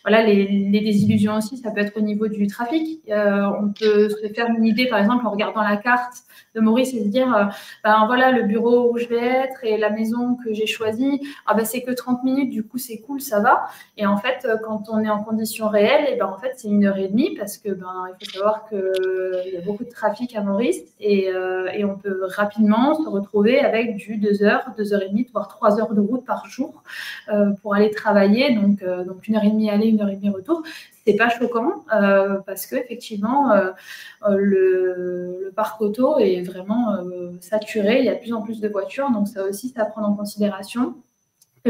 Voilà, les désillusions aussi, ça peut être au niveau du trafic. On peut se faire une idée, par exemple, en regardant la carte de Maurice et se dire, voilà, le bureau où je vais être et la maison que j'ai choisie, c'est que 30 minutes, du coup, c'est cool, ça va. Et en fait, quand on est en conditions réelles, en fait, c'est 1h30 parce que il faut savoir qu'il y a beaucoup de trafic à Maurice et on peut rapidement se retrouver avec du 2 heures, 2h30, voire 3 heures de route par jour. Pour aller travailler, donc 1h30 aller, 1h30 retour, c'est pas choquant parce que effectivement le parc auto est vraiment saturé, il y a de plus en plus de voitures, donc ça aussi c'est à prendre en considération.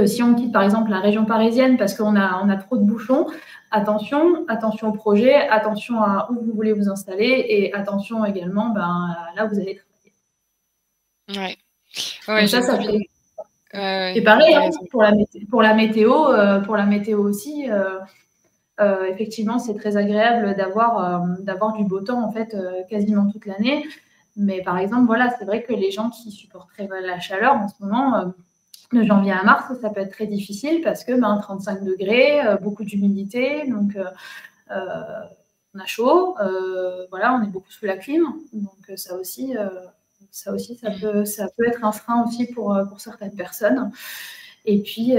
Si on quitte par exemple la région parisienne parce qu'on a trop de bouchons, attention au projet, attention à où vous voulez vous installer et attention également là où vous allez travailler. Ouais, ça fait. Et pareil, pour la météo aussi, effectivement, c'est très agréable d'avoir du beau temps en fait quasiment toute l'année. Mais par exemple, voilà, c'est vrai que les gens qui supporteraient la chaleur en ce moment, de janvier à mars, ça peut être très difficile parce que 35 degrés, beaucoup d'humidité, donc on a chaud, voilà, on est beaucoup sous la clim, donc ça aussi, ça peut être un frein aussi pour certaines personnes. Et puis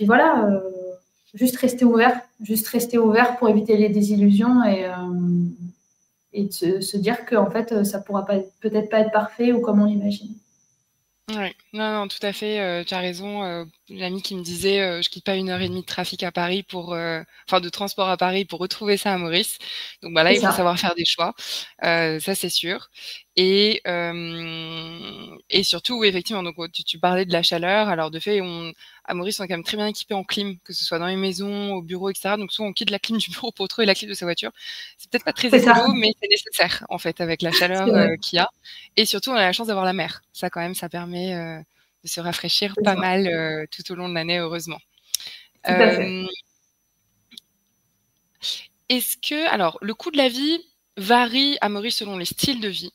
voilà, juste rester ouvert pour éviter les désillusions et de se dire qu'en fait, ça pourra peut-être pas être parfait ou comme on l'imagine. Oui, non, tout à fait, tu as raison. Une amie qui me disait, je quitte pas 1h30 de trafic à Paris de transport à Paris pour retrouver ça à Maurice. Donc là, il faut savoir faire des choix, ça c'est sûr. Et surtout, oui, effectivement, donc tu parlais de la chaleur. Alors de fait, à Maurice, on est quand même très bien équipé en clim, que ce soit dans les maisons, au bureau, etc. Donc souvent, on quitte la clim du bureau pour retrouver la clim de sa voiture. C'est peut-être pas très écolo, mais c'est nécessaire, en fait, avec la chaleur qu'il y a. Et surtout, on a la chance d'avoir la mer. Ça, quand même, ça permet de se rafraîchir pas mal tout au long de l'année, heureusement. Est-ce que, alors, le coût de la vie varie à Maurice selon les styles de vie?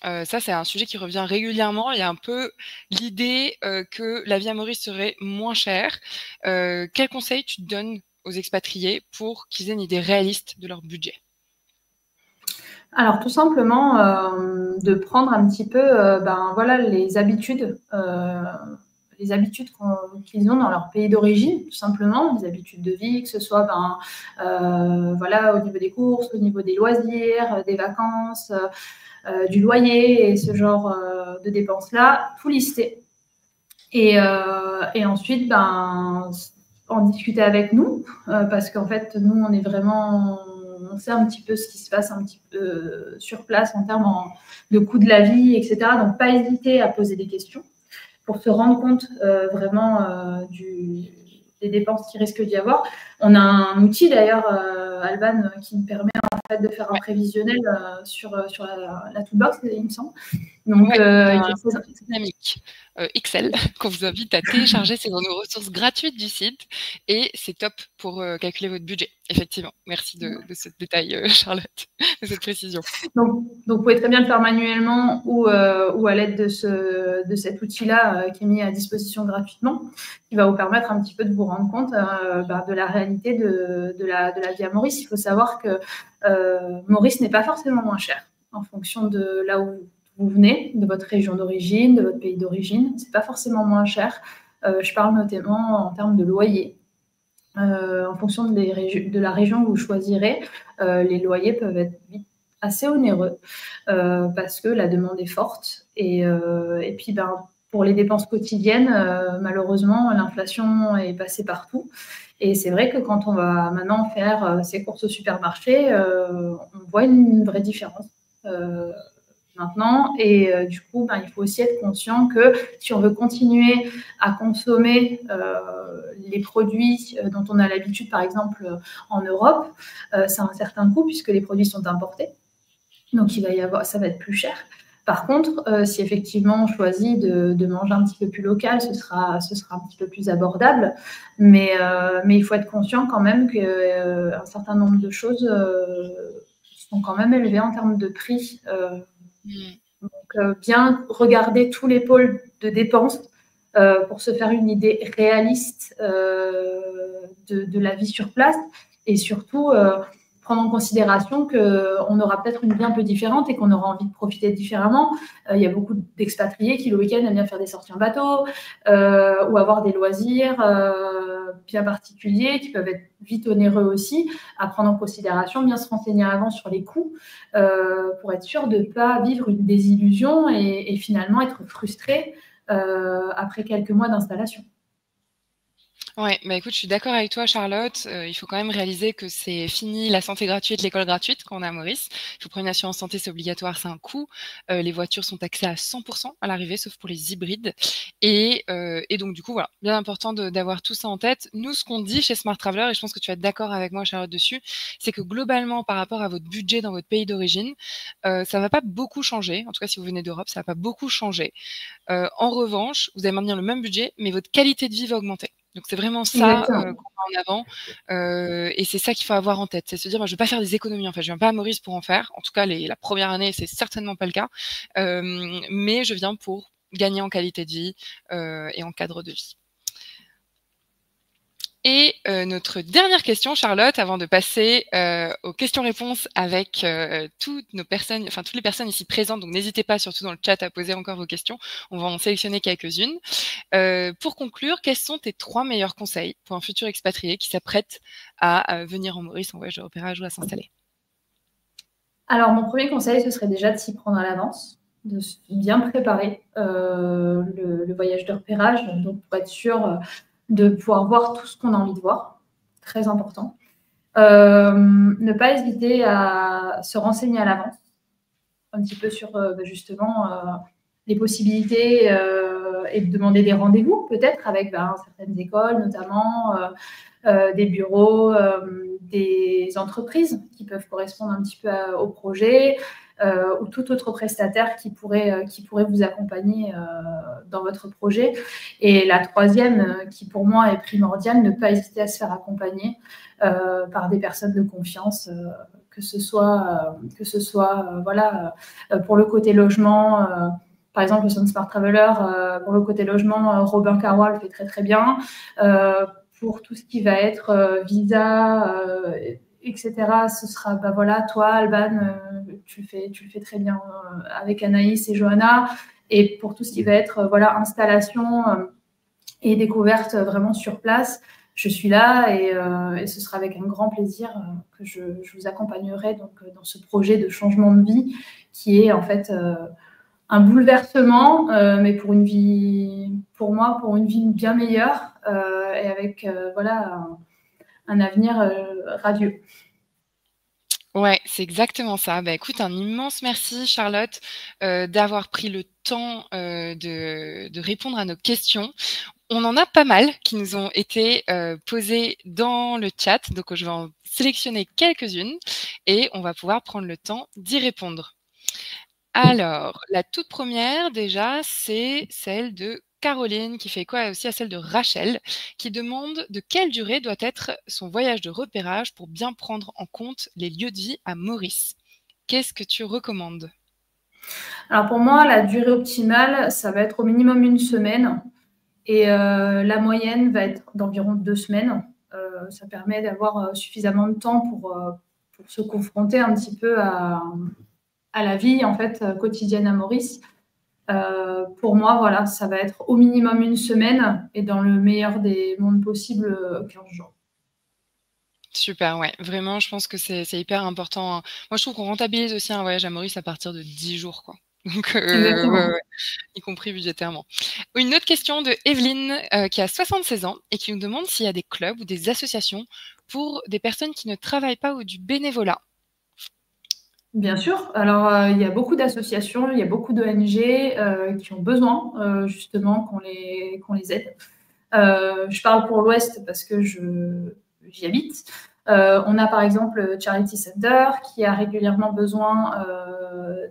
Ça, c'est un sujet qui revient régulièrement. Il y a un peu l'idée que la vie à Maurice serait moins chère. Quel conseil tu donnes aux expatriés pour qu'ils aient une idée réaliste de leur budget? Alors, tout simplement, de prendre un petit peu voilà, les habitudes qu'ils ont dans leur pays d'origine, tout simplement, les habitudes de vie, que ce soit voilà, au niveau des courses, au niveau des loisirs, des vacances, du loyer et ce genre de dépenses-là, tout lister. Et ensuite, en discuter avec nous, parce qu'en fait, nous, on sait un petit peu ce qui se passe un petit peu sur place en termes de coût de la vie, etc. Donc, pas hésiter à poser des questions pour se rendre compte vraiment des dépenses qui risquent d'y avoir. On a un outil d'ailleurs, Alban, qui nous permet en fait, de faire un prévisionnel sur la toolbox, il me semble. Donc, il faut dynamique Excel qu'on vous invite à télécharger. C'est dans nos ressources gratuites du site et c'est top pour calculer votre budget. Effectivement, merci de ce détail, Charlotte, de cette précision. Donc, vous pouvez très bien le faire manuellement ou à l'aide de cet outil-là qui est mis à disposition gratuitement, qui va vous permettre un petit peu de vous rendre compte de la réalité de la vie à Maurice. Il faut savoir que Maurice n'est pas forcément moins cher en fonction de là où vous venez, de votre région d'origine, de votre pays d'origine. C'est pas forcément moins cher. Je parle notamment en termes de loyer. En fonction de la région que vous choisirez, les loyers peuvent être vite assez onéreux parce que la demande est forte. Et puis, pour les dépenses quotidiennes, malheureusement, l'inflation est passée partout. Et c'est vrai que quand on va maintenant faire ses courses au supermarché, on voit une vraie différence maintenant. Et du coup, il faut aussi être conscient que si on veut continuer à consommer les produits dont on a l'habitude, par exemple en Europe, ça a un certain coût puisque les produits sont importés. Donc, ça va être plus cher. Par contre, si effectivement on choisit de manger un petit peu plus local, ce sera un petit peu plus abordable. Mais il faut être conscient quand même qu'un certain nombre de choses sont quand même élevées en termes de prix. Donc, bien regarder tous les pôles de dépenses pour se faire une idée réaliste de la vie sur place et surtout prendre en considération qu'on aura peut-être une vie un peu différente et qu'on aura envie de profiter différemment. Il y a beaucoup d'expatriés qui, le week-end, aiment bien faire des sorties en bateau ou avoir des loisirs bien particuliers qui peuvent être vite onéreux aussi, à prendre en considération, bien se renseigner avant sur les coûts pour être sûr de ne pas vivre une désillusion et finalement être frustré après quelques mois d'installation. Ouais, écoute, je suis d'accord avec toi, Charlotte. Il faut quand même réaliser que c'est fini la santé gratuite, l'école gratuite quand on est à Maurice. Il faut prendre une assurance santé, c'est obligatoire, c'est un coût. Les voitures sont taxées à 100% à l'arrivée, sauf pour les hybrides. Et donc, du coup, voilà, bien important d'avoir tout ça en tête. Nous, ce qu'on dit chez Smart Traveler, et je pense que tu vas être d'accord avec moi, Charlotte, dessus, c'est que globalement, par rapport à votre budget dans votre pays d'origine, ça va pas beaucoup changer. En tout cas, si vous venez d'Europe, ça va pas beaucoup changer. En revanche, vous allez maintenir le même budget, mais votre qualité de vie va augmenter. Donc, c'est vraiment ça qu'on met en avant. Et c'est ça qu'il faut avoir en tête. C'est se dire, moi, je ne vais pas faire des économies. En fait, je ne viens pas à Maurice pour en faire. En tout cas, la première année, c'est certainement pas le cas. Mais je viens pour gagner en qualité de vie et en cadre de vie. Et notre dernière question, Charlotte, avant de passer aux questions-réponses avec toutes les personnes ici présentes. Donc, n'hésitez pas, surtout dans le chat, à poser encore vos questions. On va en sélectionner quelques-unes. Pour conclure, quels sont tes 3 meilleurs conseils pour un futur expatrié qui s'apprête à venir en Maurice en voyage de repérage ou à s'installer? Alors, mon premier conseil, ce serait déjà de s'y prendre à l'avance, de bien préparer le voyage de repérage, donc pour être sûr de pouvoir voir tout ce qu'on a envie de voir, très important. Ne pas hésiter à se renseigner à l'avance, un petit peu sur justement les possibilités et de demander des rendez-vous peut-être avec certaines écoles, notamment des bureaux, des entreprises qui peuvent correspondre un petit peu au projet ou tout autre prestataire qui pourrait vous accompagner dans votre projet. Et la troisième, qui pour moi est primordiale, ne pas hésiter à se faire accompagner par des personnes de confiance, que ce soit pour le côté logement. Par exemple, le Sun Smart Traveler, pour le côté logement, Robin Carrois le fait très très bien. Pour tout ce qui va être visa, etc., ce sera, toi, Alban, tu le fais très bien avec Anaïs et Johanna. Et pour tout ce qui va être installation et découverte vraiment sur place, je suis là et ce sera avec un grand plaisir que je vous accompagnerai donc, dans ce projet de changement de vie qui est en fait un bouleversement, mais pour une vie bien meilleure et avec un avenir radieux. Ouais, c'est exactement ça. Écoute, un immense merci, Charlotte, d'avoir pris le temps de répondre à nos questions. On en a pas mal qui nous ont été posées dans le chat, donc je vais en sélectionner quelques-unes et on va pouvoir prendre le temps d'y répondre. Alors, la toute première déjà, c'est celle de Caroline qui fait quoi aussi à celle de Rachel qui demande de quelle durée doit être son voyage de repérage pour bien prendre en compte les lieux de vie à Maurice. Qu'est-ce que tu recommandes? Alors pour moi, la durée optimale, ça va être au minimum 1 semaine et la moyenne va être d'environ 2 semaines. Ça permet d'avoir suffisamment de temps pour se confronter un petit peu à la vie en fait quotidienne à Maurice. Pour moi, voilà, ça va être au minimum 1 semaine et dans le meilleur des mondes possibles, 15 jours. Super, ouais. Vraiment, je pense que c'est hyper important. Moi, je trouve qu'on rentabilise aussi un voyage à Maurice à partir de 10 jours, quoi. Donc, Exactement. ouais, y compris budgétairement. Une autre question de Evelyne, qui a 76 ans et qui nous demande s'il y a des clubs ou des associations pour des personnes qui ne travaillent pas ou du bénévolat. Bien sûr. Alors, il y a beaucoup d'associations, il y a beaucoup d'ONG qui ont besoin justement qu'on les aide. Je parle pour l'Ouest parce que j'y habite. On a par exemple Charity Center qui a régulièrement besoin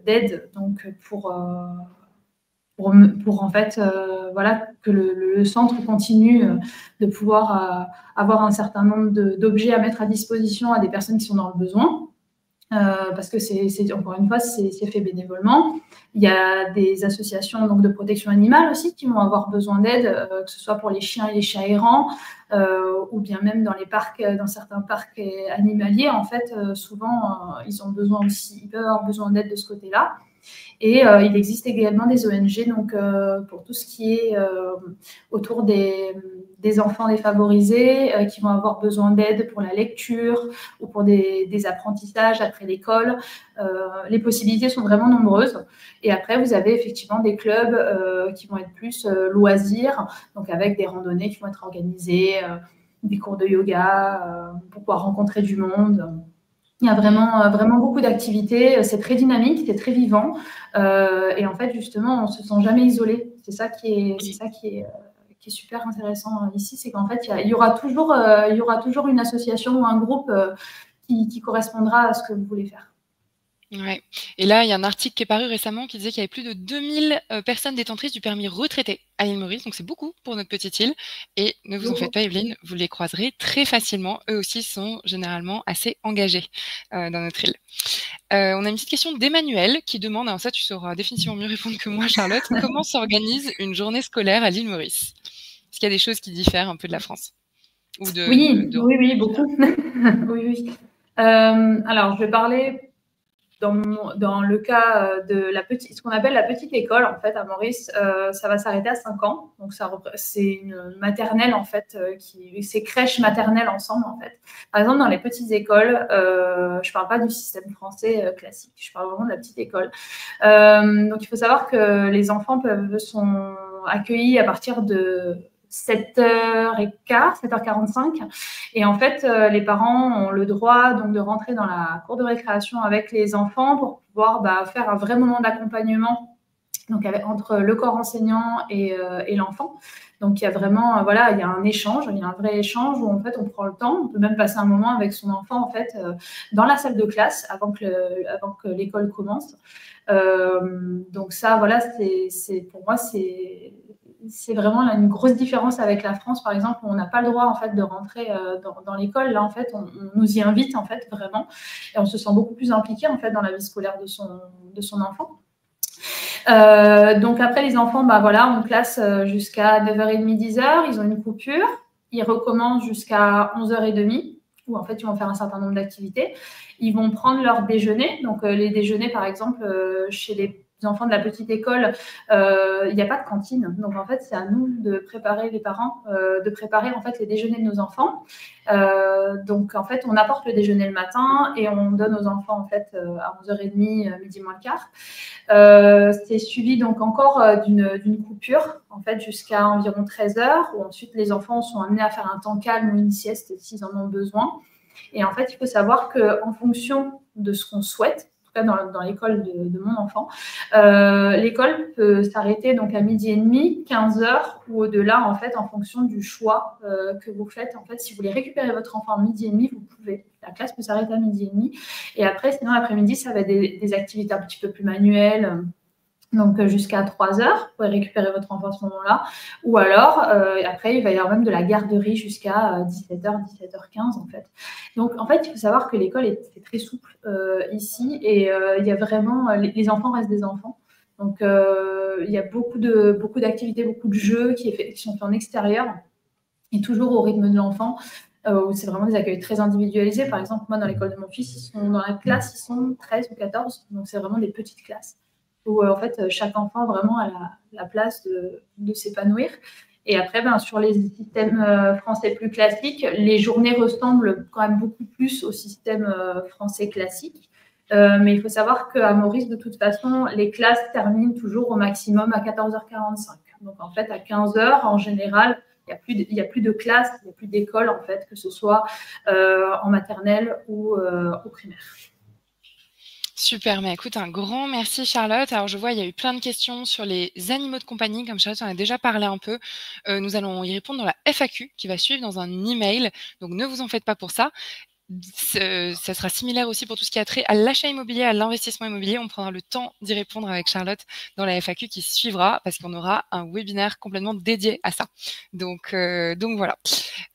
d'aide donc pour en fait voilà que le centre continue de pouvoir avoir un certain nombre d'objets à mettre à disposition à des personnes qui sont dans le besoin. Parce que encore une fois, c'est fait bénévolement. Il y a des associations donc, de protection animale aussi qui vont avoir besoin d'aide, que ce soit pour les chiens et les chats errants, ou bien même dans les parcs, dans certains parcs animaliers. En fait, souvent, ils peuvent avoir besoin d'aide de ce côté-là. Et il existe également des ONG donc, pour tout ce qui est autour des enfants défavorisés qui vont avoir besoin d'aide pour la lecture ou pour des apprentissages après l'école. Les possibilités sont vraiment nombreuses. Et après, vous avez effectivement des clubs qui vont être plus loisirs, donc avec des randonnées qui vont être organisées, des cours de yoga pour pouvoir rencontrer du monde. Il y a vraiment beaucoup d'activités. C'est très dynamique, c'est très vivant. Et en fait, justement, on ne se sent jamais isolé. C'est ça qui est super intéressant ici. C'est qu'en fait, il y aura toujours une association ou un groupe qui correspondra à ce que vous voulez faire. Ouais. Et là, il y a un article qui est paru récemment qui disait qu'il y avait plus de 2000 personnes détentrices du permis retraité à l'île Maurice. Donc, c'est beaucoup pour notre petite île. Et ne vous en faites pas, Evelyne, vous les croiserez très facilement. Eux aussi sont généralement assez engagés dans notre île. On a une petite question d'Emmanuel qui demande, alors ça, tu sauras définitivement mieux répondre que moi, Charlotte, comment s'organise une journée scolaire à l'île Maurice? Est-ce qu'il y a des choses qui diffèrent un peu de la France ou oui, beaucoup. Oui, oui. Alors, je vais parler dans le cas de ce qu'on appelle la petite école, en fait, à Maurice, ça va s'arrêter à 5 ans. Donc, c'est une maternelle, en fait, c'est crèche maternelle ensemble, en fait. Par exemple, dans les petites écoles, je ne parle pas du système français classique, je parle vraiment de la petite école. Donc, il faut savoir que les enfants sont accueillis à partir de 7h15, 7h45. Et en fait, les parents ont le droit donc, de rentrer dans la cour de récréation avec les enfants pour pouvoir faire un vrai moment d'accompagnement donc entre le corps enseignant et l'enfant. Donc, il y a vraiment, il y a un échange, il y a un vrai échange où en fait, on prend le temps. On peut même passer un moment avec son enfant en fait dans la salle de classe avant que l'école commence. Donc ça, voilà, pour moi, c'est vraiment là, une grosse différence avec la France, par exemple, où on n'a pas le droit en fait de rentrer dans l'école. Là, en fait, on nous y invite en fait vraiment, et on se sent beaucoup plus impliqué en fait dans la vie scolaire de son enfant. Donc après, les enfants, on classe jusqu'à 9h30, 10h. Ils ont une coupure. Ils recommencent jusqu'à 11h30, où en fait, ils vont faire un certain nombre d'activités. Ils vont prendre leur déjeuner. Donc les déjeuners, par exemple, chez les enfants de la petite école, il n'y a pas de cantine. Donc en fait, c'est à nous de préparer les parents, de préparer en fait les déjeuners de nos enfants. Donc en fait, on apporte le déjeuner le matin et on donne aux enfants en fait à 11h30, midi moins le quart. C'est suivi donc encore d'une coupure en fait jusqu'à environ 13h, où ensuite les enfants sont amenés à faire un temps calme ou une sieste s'ils en ont besoin. Et en fait, il faut savoir qu'en fonction de ce qu'on souhaite, cas dans l'école de mon enfant. L'école peut s'arrêter donc à 12h30, 15h ou au-delà, en fait, en fonction du choix que vous faites. En fait, si vous voulez récupérer votre enfant à 12h30, vous pouvez. La classe peut s'arrêter à 12h30. Et après, sinon, l'après-midi, ça va être des activités un petit peu plus manuelles. Donc, jusqu'à 3h, vous pouvez récupérer votre enfant à ce moment-là. Ou alors, après, il va y avoir même de la garderie jusqu'à 17h, 17h15, en fait. Donc, en fait, il faut savoir que l'école est très souple ici et il y a vraiment… Les enfants restent des enfants. Donc, il y a beaucoup d'activités, beaucoup de jeux qui sont faits en extérieur et toujours au rythme de l'enfant. Où c'est vraiment des accueils très individualisés. Par exemple, moi, dans l'école de mon fils, dans la classe, ils sont 13 ou 14. Donc, c'est vraiment des petites classes où en fait chaque enfant vraiment a la place de s'épanouir. Et après, sur les systèmes français plus classiques, les journées ressemblent quand même beaucoup plus au système français classique. Mais il faut savoir qu'à Maurice, de toute façon, les classes terminent toujours au maximum à 14h45. Donc en fait, à 15h, en général, il n'y a plus de classe, il n'y a plus d'école, en fait, que ce soit en maternelle ou au primaire. Super, mais écoute, un grand merci Charlotte. Alors je vois, il y a eu plein de questions sur les animaux de compagnie, comme Charlotte en a déjà parlé un peu. Nous allons y répondre dans la FAQ qui va suivre dans un email, donc ne vous en faites pas pour ça. Ça sera similaire aussi pour tout ce qui a trait à l'achat immobilier, à l'investissement immobilier. On prendra le temps d'y répondre avec Charlotte dans la FAQ qui suivra parce qu'on aura un webinaire complètement dédié à ça. Donc voilà.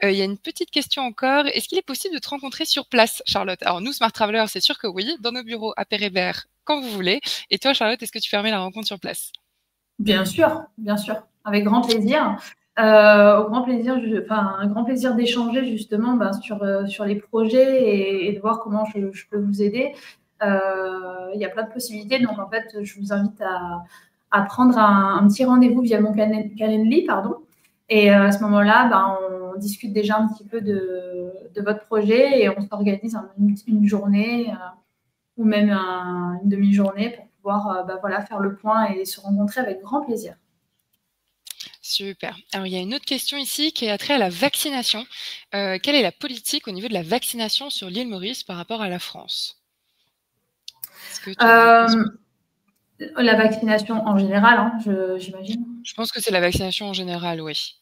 Il y a une petite question encore. Est-ce qu'il est possible de te rencontrer sur place, Charlotte? Alors nous, Smart Travelers, c'est sûr que oui, dans nos bureaux à Pérébert, quand vous voulez. Et toi, Charlotte, est-ce que tu permets la rencontre sur place? Bien sûr, avec grand plaisir. Un grand plaisir d'échanger justement sur les projets et de voir comment je peux vous aider. Il y a plein de possibilités, donc en fait, je vous invite à prendre un petit rendez-vous via mon Calendly, pardon. Et à ce moment-là, on discute déjà un petit peu de votre projet et on s'organise une journée ou même une demi-journée pour pouvoir faire le point et se rencontrer avec grand plaisir. Super. Alors, il y a une autre question ici qui a trait à la vaccination. Quelle est la politique au niveau de la vaccination sur l'île Maurice par rapport à la France? La vaccination en général, hein, j'imagine. Je pense que c'est la vaccination en général, oui.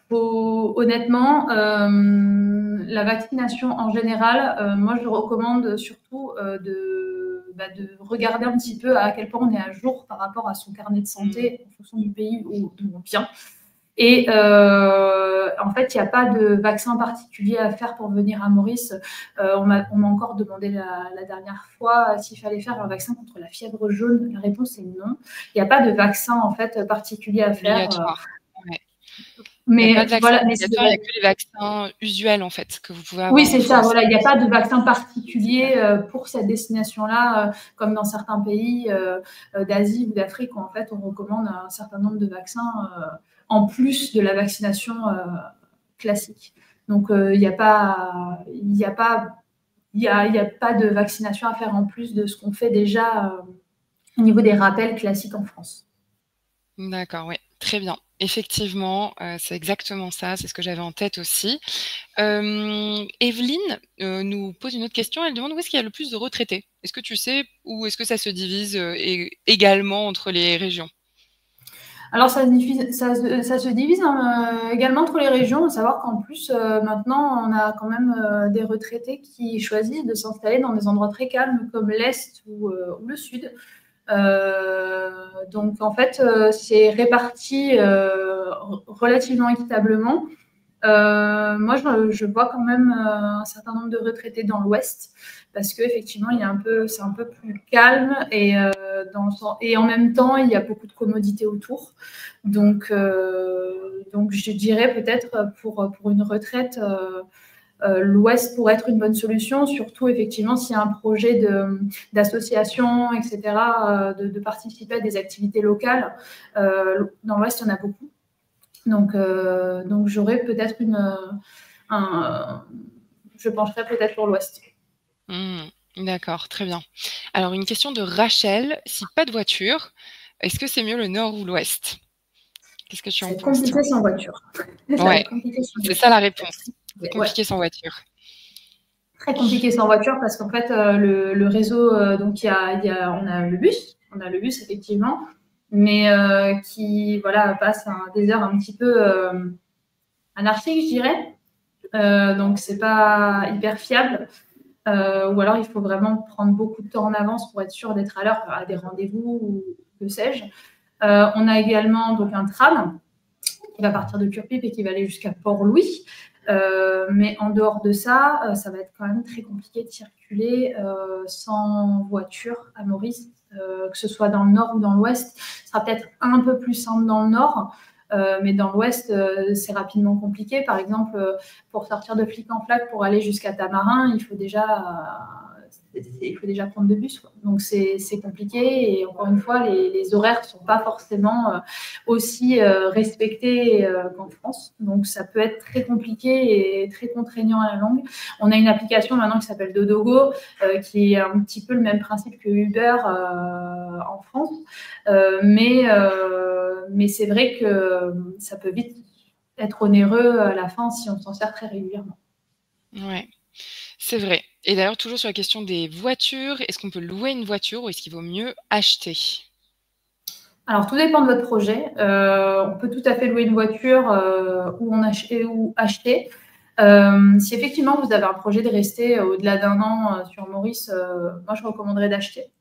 Honnêtement, la vaccination en général, moi je recommande surtout de regarder un petit peu à quel point on est à jour par rapport à son carnet de santé en fonction du pays d'où on vient. Et en fait, il n'y a pas de vaccin particulier à faire pour venir à Maurice. On m'a encore demandé la dernière fois s'il fallait faire un vaccin contre la fièvre jaune. La réponse est non. Il n'y a pas de vaccin en fait particulier à faire. Ouais. Mais il n'y a pas de vaccin voilà, obligatoire, il n'y a que les vaccins usuels en fait que vous pouvez avoir. Oui, c'est ça. Voilà, il n'y a pas de vaccin particulier pour cette destination-là, comme dans certains pays d'Asie ou d'Afrique où en fait on recommande un certain nombre de vaccins en plus de la vaccination classique. Donc il n'y a pas de vaccination à faire en plus de ce qu'on fait déjà au niveau des rappels classiques en France. D'accord, oui, très bien. Effectivement, c'est exactement ça, c'est ce que j'avais en tête aussi. Evelyne nous pose une autre question, elle demande où est-ce qu'il y a le plus de retraités? Est-ce que tu sais, ou est-ce que ça se divise également entre les régions? Alors, ça se divise également entre les régions, à savoir qu'en plus, maintenant, on a quand même des retraités qui choisissent de s'installer dans des endroits très calmes comme l'Est ou le Sud. Donc, en fait, c'est réparti relativement équitablement. Moi, je vois quand même un certain nombre de retraités dans l'Ouest parce qu'effectivement, c'est un peu plus calme et en même temps, il y a beaucoup de commodités autour. Donc je dirais peut-être pour une retraite, l'Ouest pourrait être une bonne solution, surtout effectivement s'il y a un projet d'association, etc., de participer à des activités locales. Dans l'Ouest, il y en a beaucoup. Donc j'aurais peut-être je pencherais peut-être pour l'Ouest. D'accord, très bien. Alors, une question de Rachel. Si pas de voiture, est-ce que c'est mieux le nord ou l'ouest? Qu'est-ce que tu en penses? C'est compliqué sans voiture. Ouais, c'est ça la réponse. C'est compliqué sans voiture. Très compliqué sans voiture parce qu'en fait, le réseau, donc on a le bus effectivement, mais qui voilà passe à des heures un petit peu anarchiques, je dirais. Donc c'est pas hyper fiable. Ou alors il faut vraiment prendre beaucoup de temps en avance pour être sûr d'être à l'heure à des rendez-vous ou que sais-je. On a également donc un tram qui va partir de Curpip et qui va aller jusqu'à Port-Louis. Mais en dehors de ça, ça va être quand même très compliqué de circuler sans voiture à Maurice, que ce soit dans le nord ou dans l'ouest. Ce sera peut-être un peu plus simple dans le nord, mais dans l'ouest, c'est rapidement compliqué. Par exemple, pour sortir de Flic-en-Flac pour aller jusqu'à Tamarin, il faut déjà prendre le bus, quoi. Donc c'est compliqué et encore une fois, les horaires ne sont pas forcément aussi respectés qu'en France. Donc ça peut être très compliqué et très contraignant à la longue. On a une application maintenant qui s'appelle Dodogo, qui est un petit peu le même principe que Uber en France. Mais c'est vrai que ça peut vite être onéreux à la fin si on s'en sert très régulièrement. Ouais, c'est vrai. Et d'ailleurs, toujours sur la question des voitures, est-ce qu'on peut louer une voiture ou est-ce qu'il vaut mieux acheter? Alors, tout dépend de votre projet. On peut tout à fait louer une voiture ou acheter. Si effectivement vous avez un projet de rester au-delà d'un an sur Maurice, moi je recommanderais d'acheter.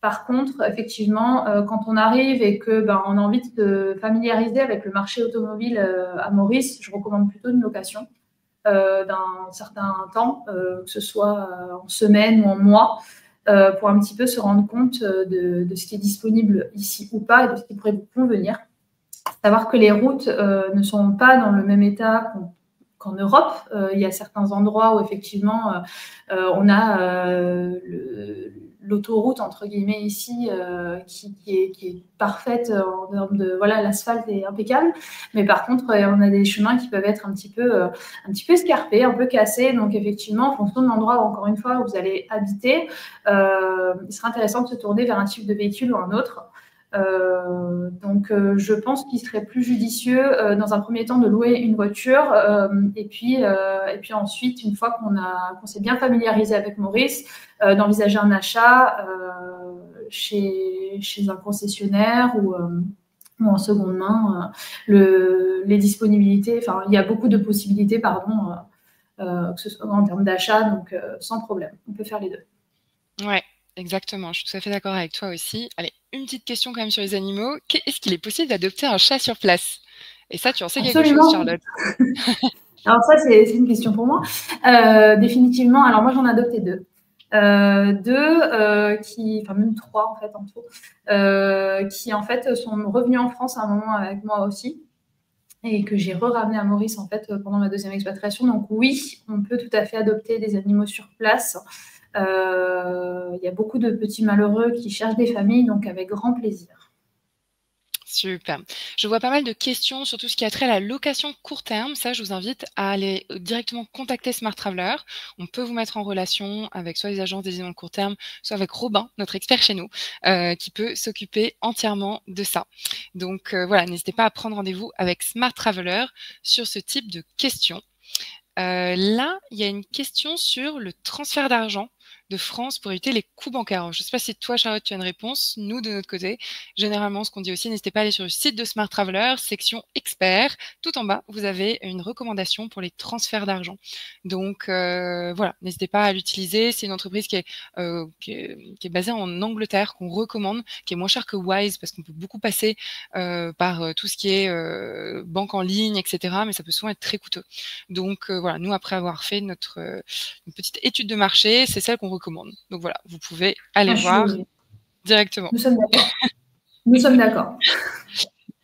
Par contre, effectivement, quand on arrive et que on a envie de se familiariser avec le marché automobile à Maurice, je recommande plutôt une location d'un certain temps, que ce soit en semaine ou en mois, pour un petit peu se rendre compte de ce qui est disponible ici ou pas et de ce qui pourrait vous convenir. Savoir que les routes ne sont pas dans le même état qu'en Europe. Il y a certains endroits où effectivement on a l'autoroute entre guillemets ici qui est parfaite en termes de voilà, l'asphalte est impeccable, mais par contre on a des chemins qui peuvent être un petit peu escarpés, un peu cassés. Donc effectivement, en fonction de l'endroit où, encore une fois, où vous allez habiter, il sera intéressant de se tourner vers un type de véhicule ou un autre. Donc je pense qu'il serait plus judicieux dans un premier temps de louer une voiture et puis ensuite, une fois qu'on s'est bien familiarisé avec Maurice, d'envisager un achat chez un concessionnaire ou en seconde main. Les disponibilités, enfin il y a beaucoup de possibilités, pardon, que ce soit en termes d'achat, donc sans problème, on peut faire les deux. Ouais. Exactement, je suis tout à fait d'accord avec toi aussi. Allez, une petite question quand même sur les animaux. Est-ce qu'il est possible d'adopter un chat sur place? Et ça, tu en sais quelque chose, Charlotte? Alors ça, c'est une question pour moi. Définitivement, alors moi, j'en ai adopté deux. Enfin même trois en fait en tout, qui en fait sont revenus en France à un moment avec moi aussi et que j'ai ramené à Maurice en fait pendant ma deuxième expatriation. Donc oui, on peut tout à fait adopter des animaux sur place. Il y a beaucoup de petits malheureux qui cherchent des familles, donc avec grand plaisir. Super. Je vois pas mal de questions sur tout ce qui a trait à la location court terme. Ça, je vous invite à aller directement contacter Smart Traveler. On peut vous mettre en relation avec soit les agences dédiées dans le court terme, soit avec Robin, notre expert chez nous, qui peut s'occuper entièrement de ça. Donc voilà, n'hésitez pas à prendre rendez-vous avec Smart Traveler sur ce type de questions. Là, il y a une question sur le transfert d'argent de France pour éviter les coûts bancaires. Alors, je ne sais pas si toi, Charlotte, tu as une réponse. Nous, de notre côté, généralement, ce qu'on dit aussi, n'hésitez pas à aller sur le site de Smart Traveler, section experts. Tout en bas, vous avez une recommandation pour les transferts d'argent. Donc, voilà, n'hésitez pas à l'utiliser. C'est une entreprise qui est basée en Angleterre, qu'on recommande, qui est moins chère que Wise, parce qu'on peut beaucoup passer par tout ce qui est banque en ligne, etc. Mais ça peut souvent être très coûteux. Donc, voilà, nous, après avoir fait notre une petite étude de marché, c'est celle qu'on recommande. Donc voilà, vous pouvez aller voir directement. Nous sommes d'accord. Nous sommes d'accord.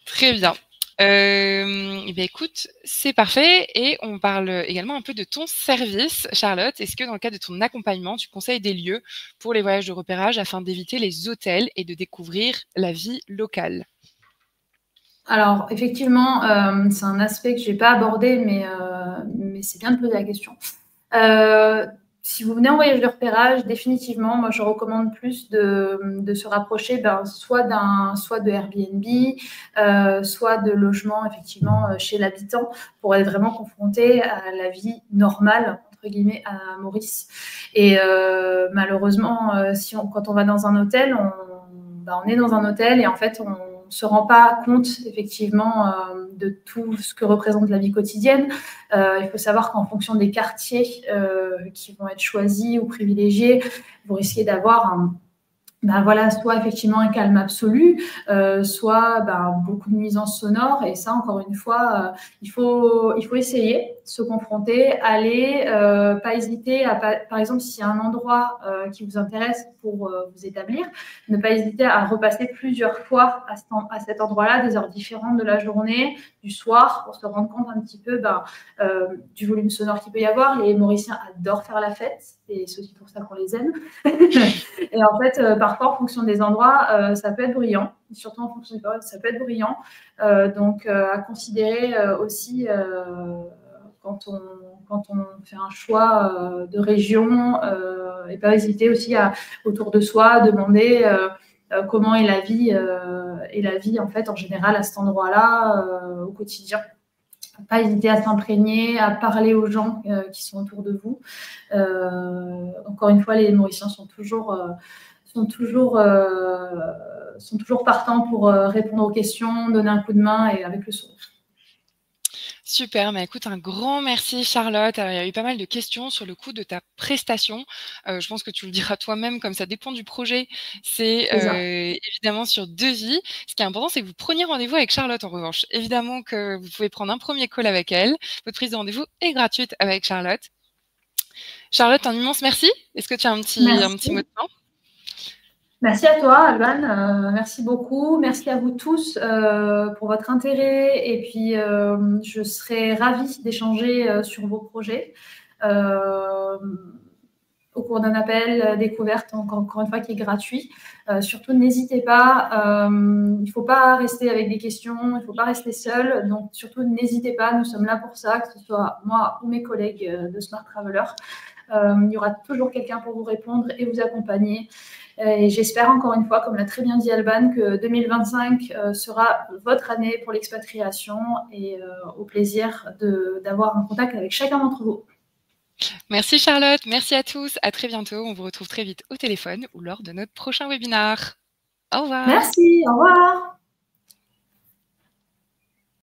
Très bien. Eh bien, écoute, c'est parfait. Et on parle également un peu de ton service, Charlotte. Est-ce que dans le cadre de ton accompagnement, tu conseilles des lieux pour les voyages de repérage afin d'éviter les hôtels et de découvrir la vie locale? Alors, effectivement, c'est un aspect que je n'ai pas abordé, mais c'est bien de poser la question. Si vous venez en voyage de repérage, définitivement, moi, je recommande plus de se rapprocher soit de Airbnb, soit de logements, effectivement, chez l'habitant, pour être vraiment confronté à la vie normale, entre entre guillemets à Maurice. Et malheureusement, quand on va dans un hôtel, on est dans un hôtel et en fait on se rend pas compte effectivement de tout ce que représente la vie quotidienne. Il faut savoir qu'en fonction des quartiers qui vont être choisis ou privilégiés, vous risquez d'avoir soit effectivement un calme absolu, soit beaucoup de nuisances sonores. Et ça, encore une fois, il faut essayer, se confronter, aller, pas hésiter à, par exemple, s'il y a un endroit qui vous intéresse pour vous établir, ne pas hésiter à repasser plusieurs fois à cet endroit-là, des heures différentes de la journée, du soir, pour se rendre compte un petit peu du volume sonore qu'il peut y avoir. Les Mauriciens adorent faire la fête, et c'est aussi pour ça qu'on les aime. Et en fait, parfois, en fonction des endroits, ça peut être bruyant. Surtout en fonction des périodes, ça peut être bruyant. Donc, à considérer aussi quand on fait un choix de région, et pas hésiter aussi autour de soi, demander comment est la vie en fait en général à cet endroit-là au quotidien. Pas hésiter à s'imprégner, à parler aux gens qui sont autour de vous. Encore une fois, les Mauriciens sont toujours partants pour répondre aux questions, donner un coup de main et avec le sourire. Super, mais écoute, un grand merci Charlotte. Alors, il y a eu pas mal de questions sur le coût de ta prestation. Je pense que tu le diras toi-même, comme ça dépend du projet. C'est évidemment sur devis. Ce qui est important, c'est que vous preniez rendez-vous avec Charlotte en revanche. Évidemment que vous pouvez prendre un premier call avec elle. Votre prise de rendez-vous est gratuite avec Charlotte. Charlotte, un immense merci. Est-ce que tu as un petit mot de fin ? Merci à toi, Alban. Merci beaucoup. Merci à vous tous pour votre intérêt. Et puis, je serai ravie d'échanger sur vos projets au cours d'un appel découverte, encore une fois, qui est gratuit. Surtout, n'hésitez pas. Il ne faut pas rester avec des questions. Il ne faut pas rester seul. Donc, surtout, n'hésitez pas. Nous sommes là pour ça, que ce soit moi ou mes collègues de Smart Traveler. Il y aura toujours quelqu'un pour vous répondre et vous accompagner. Et j'espère encore une fois, comme l'a très bien dit Alban, que 2025 sera votre année pour l'expatriation et au plaisir d'avoir un contact avec chacun d'entre vous. Merci Charlotte, merci à tous, à très bientôt. On vous retrouve très vite au téléphone ou lors de notre prochain webinaire. Au revoir. Merci, au revoir.